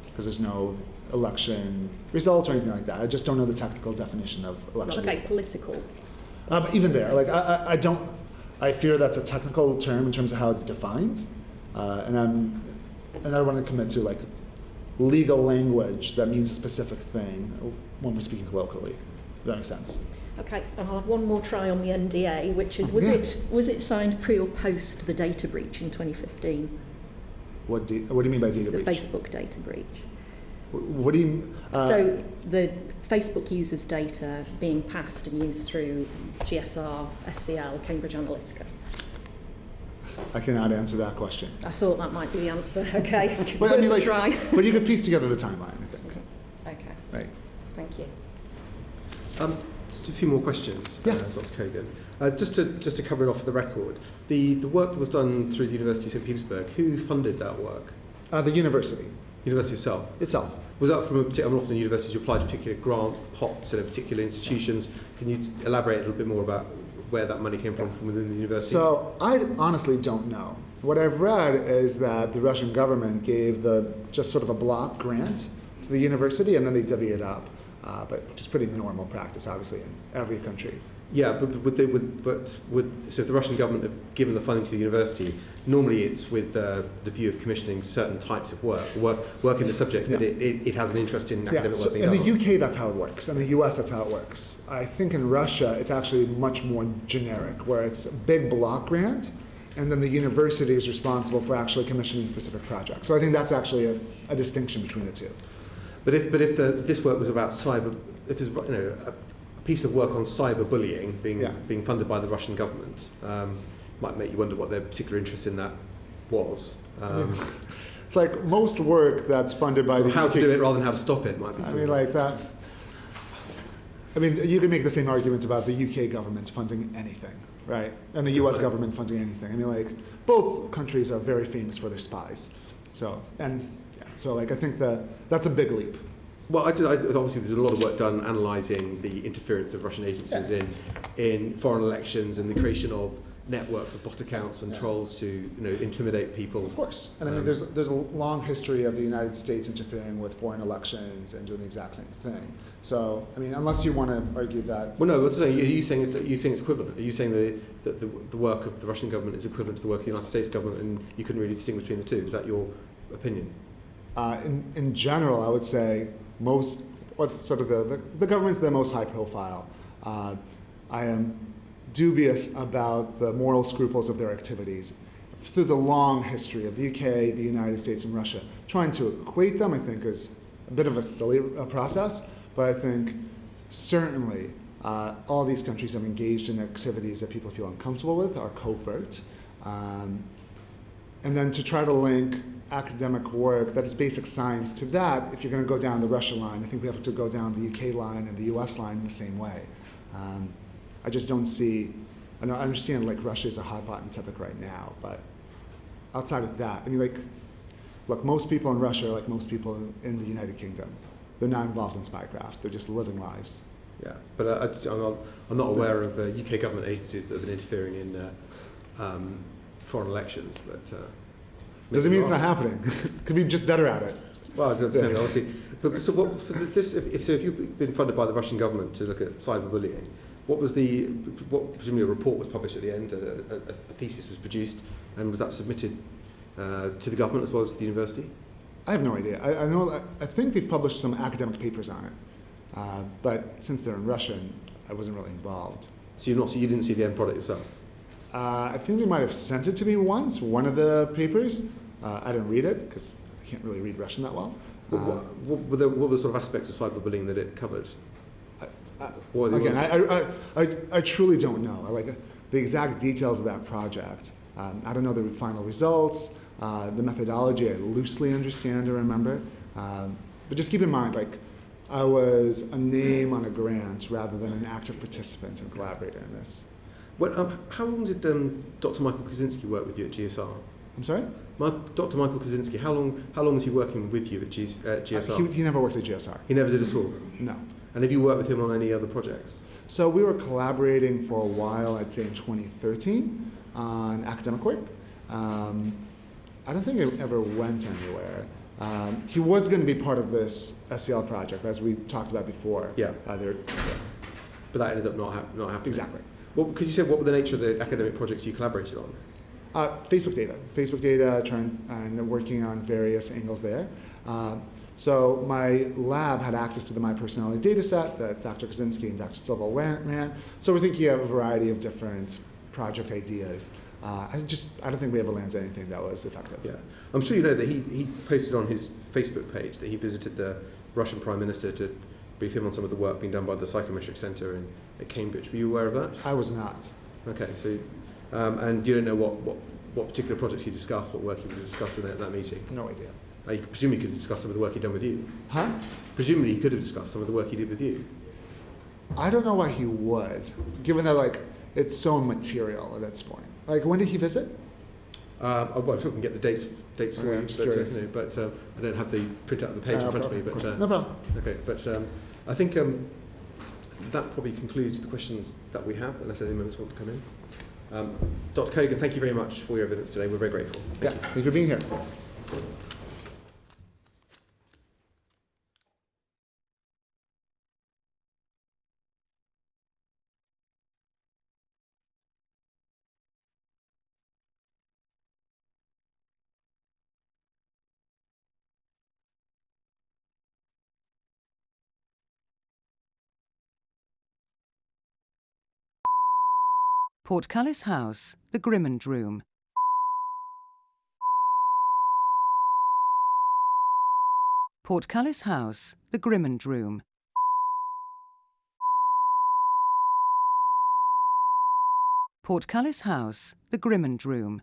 because there's no election results or anything like that. I just don't know the technical definition of election Okay, data. political. But even there, I fear that's a technical term in terms of how it's defined, and I don't want to commit to legal language that means a specific thing when we're speaking colloquially. Does that make sense? Okay, and I'll have one more try on the NDA, which is was it signed pre or post the data breach in 2015? What do you mean by data The breach? Facebook data breach. What do you? So the Facebook users' data being passed and used through GSR, SCL, Cambridge Analytica. I cannot answer that question. I thought that might be the answer. Okay, But I mean, worth a try. But you could piece together the timeline, I think. Okay, Right. thank you. Just a few more questions, Yeah. Dr. Kogan. Just to cover it off for the record, the work that was done through the University of St. Petersburg, who funded that work? The university University itself? itself. Was that from a particular, often universities you apply to particular grant pots in particular institutions? Can you elaborate a little bit more about where that money came from within the university? So I honestly don't know. What I've read is that the Russian government gave just sort of a block grant to the university and then they divvy it up, which is pretty normal practice, obviously, in every country. Yeah, so if the Russian government have given the funding to the university, normally it's with the view of commissioning certain types of work in the subject that it has an interest in academic So work being in done the on. UK, that's how it works. In the US, that's how it works. I think in Russia, it's actually much more generic, where it's a big block grant, and then the university is responsible for actually commissioning specific projects. So I think that's actually a distinction between the two. But if this work was about if it's a piece of work on cyberbullying being funded by the Russian government, might make you wonder what their particular interest in that was. It's like most work that's funded by the how UK. to do it rather than how to stop it might be. I mean, like that. I mean, you can make the same argument about the UK government funding anything, right? And the US government funding anything. I mean, both countries are very famous for their spies. So I think that's a big leap. Well, obviously there's a lot of work done analysing the interference of Russian agencies in foreign elections and the creation of networks of bot accounts and trolls to intimidate people. Of course. And I mean, there's a long history of the United States interfering with foreign elections and doing the exact same thing. So, I mean, unless you want to argue that... Well, no, what I'm saying, are you saying it's equivalent? Are you saying that the work of the Russian government is equivalent to the work of the United States government and you couldn't really distinguish between the two? Is that your opinion? In general, I would say most, or sort of the government's the most high profile. I am dubious about the moral scruples of their activities through the long history of the UK, the United States, and Russia. Trying to equate them, I think, is a bit of a silly process, but I think certainly all these countries have engaged in activities that people feel uncomfortable with, are covert. And then to try to link academic work that is basic science to that, if you're going to go down the Russia line, I think we have to go down the UK line and the US line in the same way. I just don't see, I understand like Russia is a hot button topic right now, but outside of that, I mean, like, look, most people in Russia are like most people in the United Kingdom. They're not involved in spycraft, they're just living lives. Yeah, but I'm not aware of UK government agencies that have been interfering in foreign elections, but... doesn't mean it's not happening. Could be just better at it. Well, I don't understand, obviously. But so what, for this, if you've been funded by the Russian government to look at cyberbullying, what presumably a report was published at the end, a thesis was produced, and was that submitted to the government as well as to the university? I have no idea. I think they've published some academic papers on it, but since they're in Russian, I wasn't really involved. So you didn't see the end product yourself? I think they might have sent it to me once, one of the papers. I didn't read it because I can't really read Russian that well. What were the sort of aspects of cyberbullying that it covered? I truly don't know. The exact details of that project. I don't know the final results. The methodology I loosely understand or remember. But just keep in mind, like, I was a name on a grant rather than an active participant and collaborator in this. How long did Dr. Michael Kaczynski work with you at GSR? I'm sorry? Dr. Michael Kaczynski, how long was he working with you at GSR? He never worked at GSR. He never did at all? No. And have you worked with him on any other projects? So we were collaborating for a while, I'd say in 2013, on academic work. I don't think it ever went anywhere. He was going to be part of this SEL project, as we talked about before. Yeah. But that ended up not happening. Exactly. Well, could you say what were the nature of the academic projects you collaborated on? Facebook data, and working on various angles there. So my lab had access to the My Personality data set that Dr. Kaczynski and Dr. Silva ran. So we're thinking of a variety of different project ideas. I don't think we ever landed anything that was effective. Yeah, I'm sure you know that he posted on his Facebook page that he visited the Russian Prime Minister to brief him on some of the work being done by the Psychometric Centre at Cambridge. Were you aware of that? I was not. Okay, so and you don't know what particular projects he discussed, what work he discussed in that meeting? No idea. I presume he could have discussed some of the work he'd done with you. Huh? Presumably he could have discussed some of the work he did with you. I don't know why he would, given that it's so immaterial at this point. When did he visit? I'm sure I can get the dates for you, I'm just curious. but I don't have the printout of the page in front of me. But no problem. Okay, but I think that probably concludes the questions that we have, unless any members want to come in. Dr. Kogan, thank you very much for your evidence today. We're very grateful. Thank you for being here. Portcullis House, the Grimmond Room. Portcullis House, the Grimmond Room. Portcullis House, the Grimmond Room.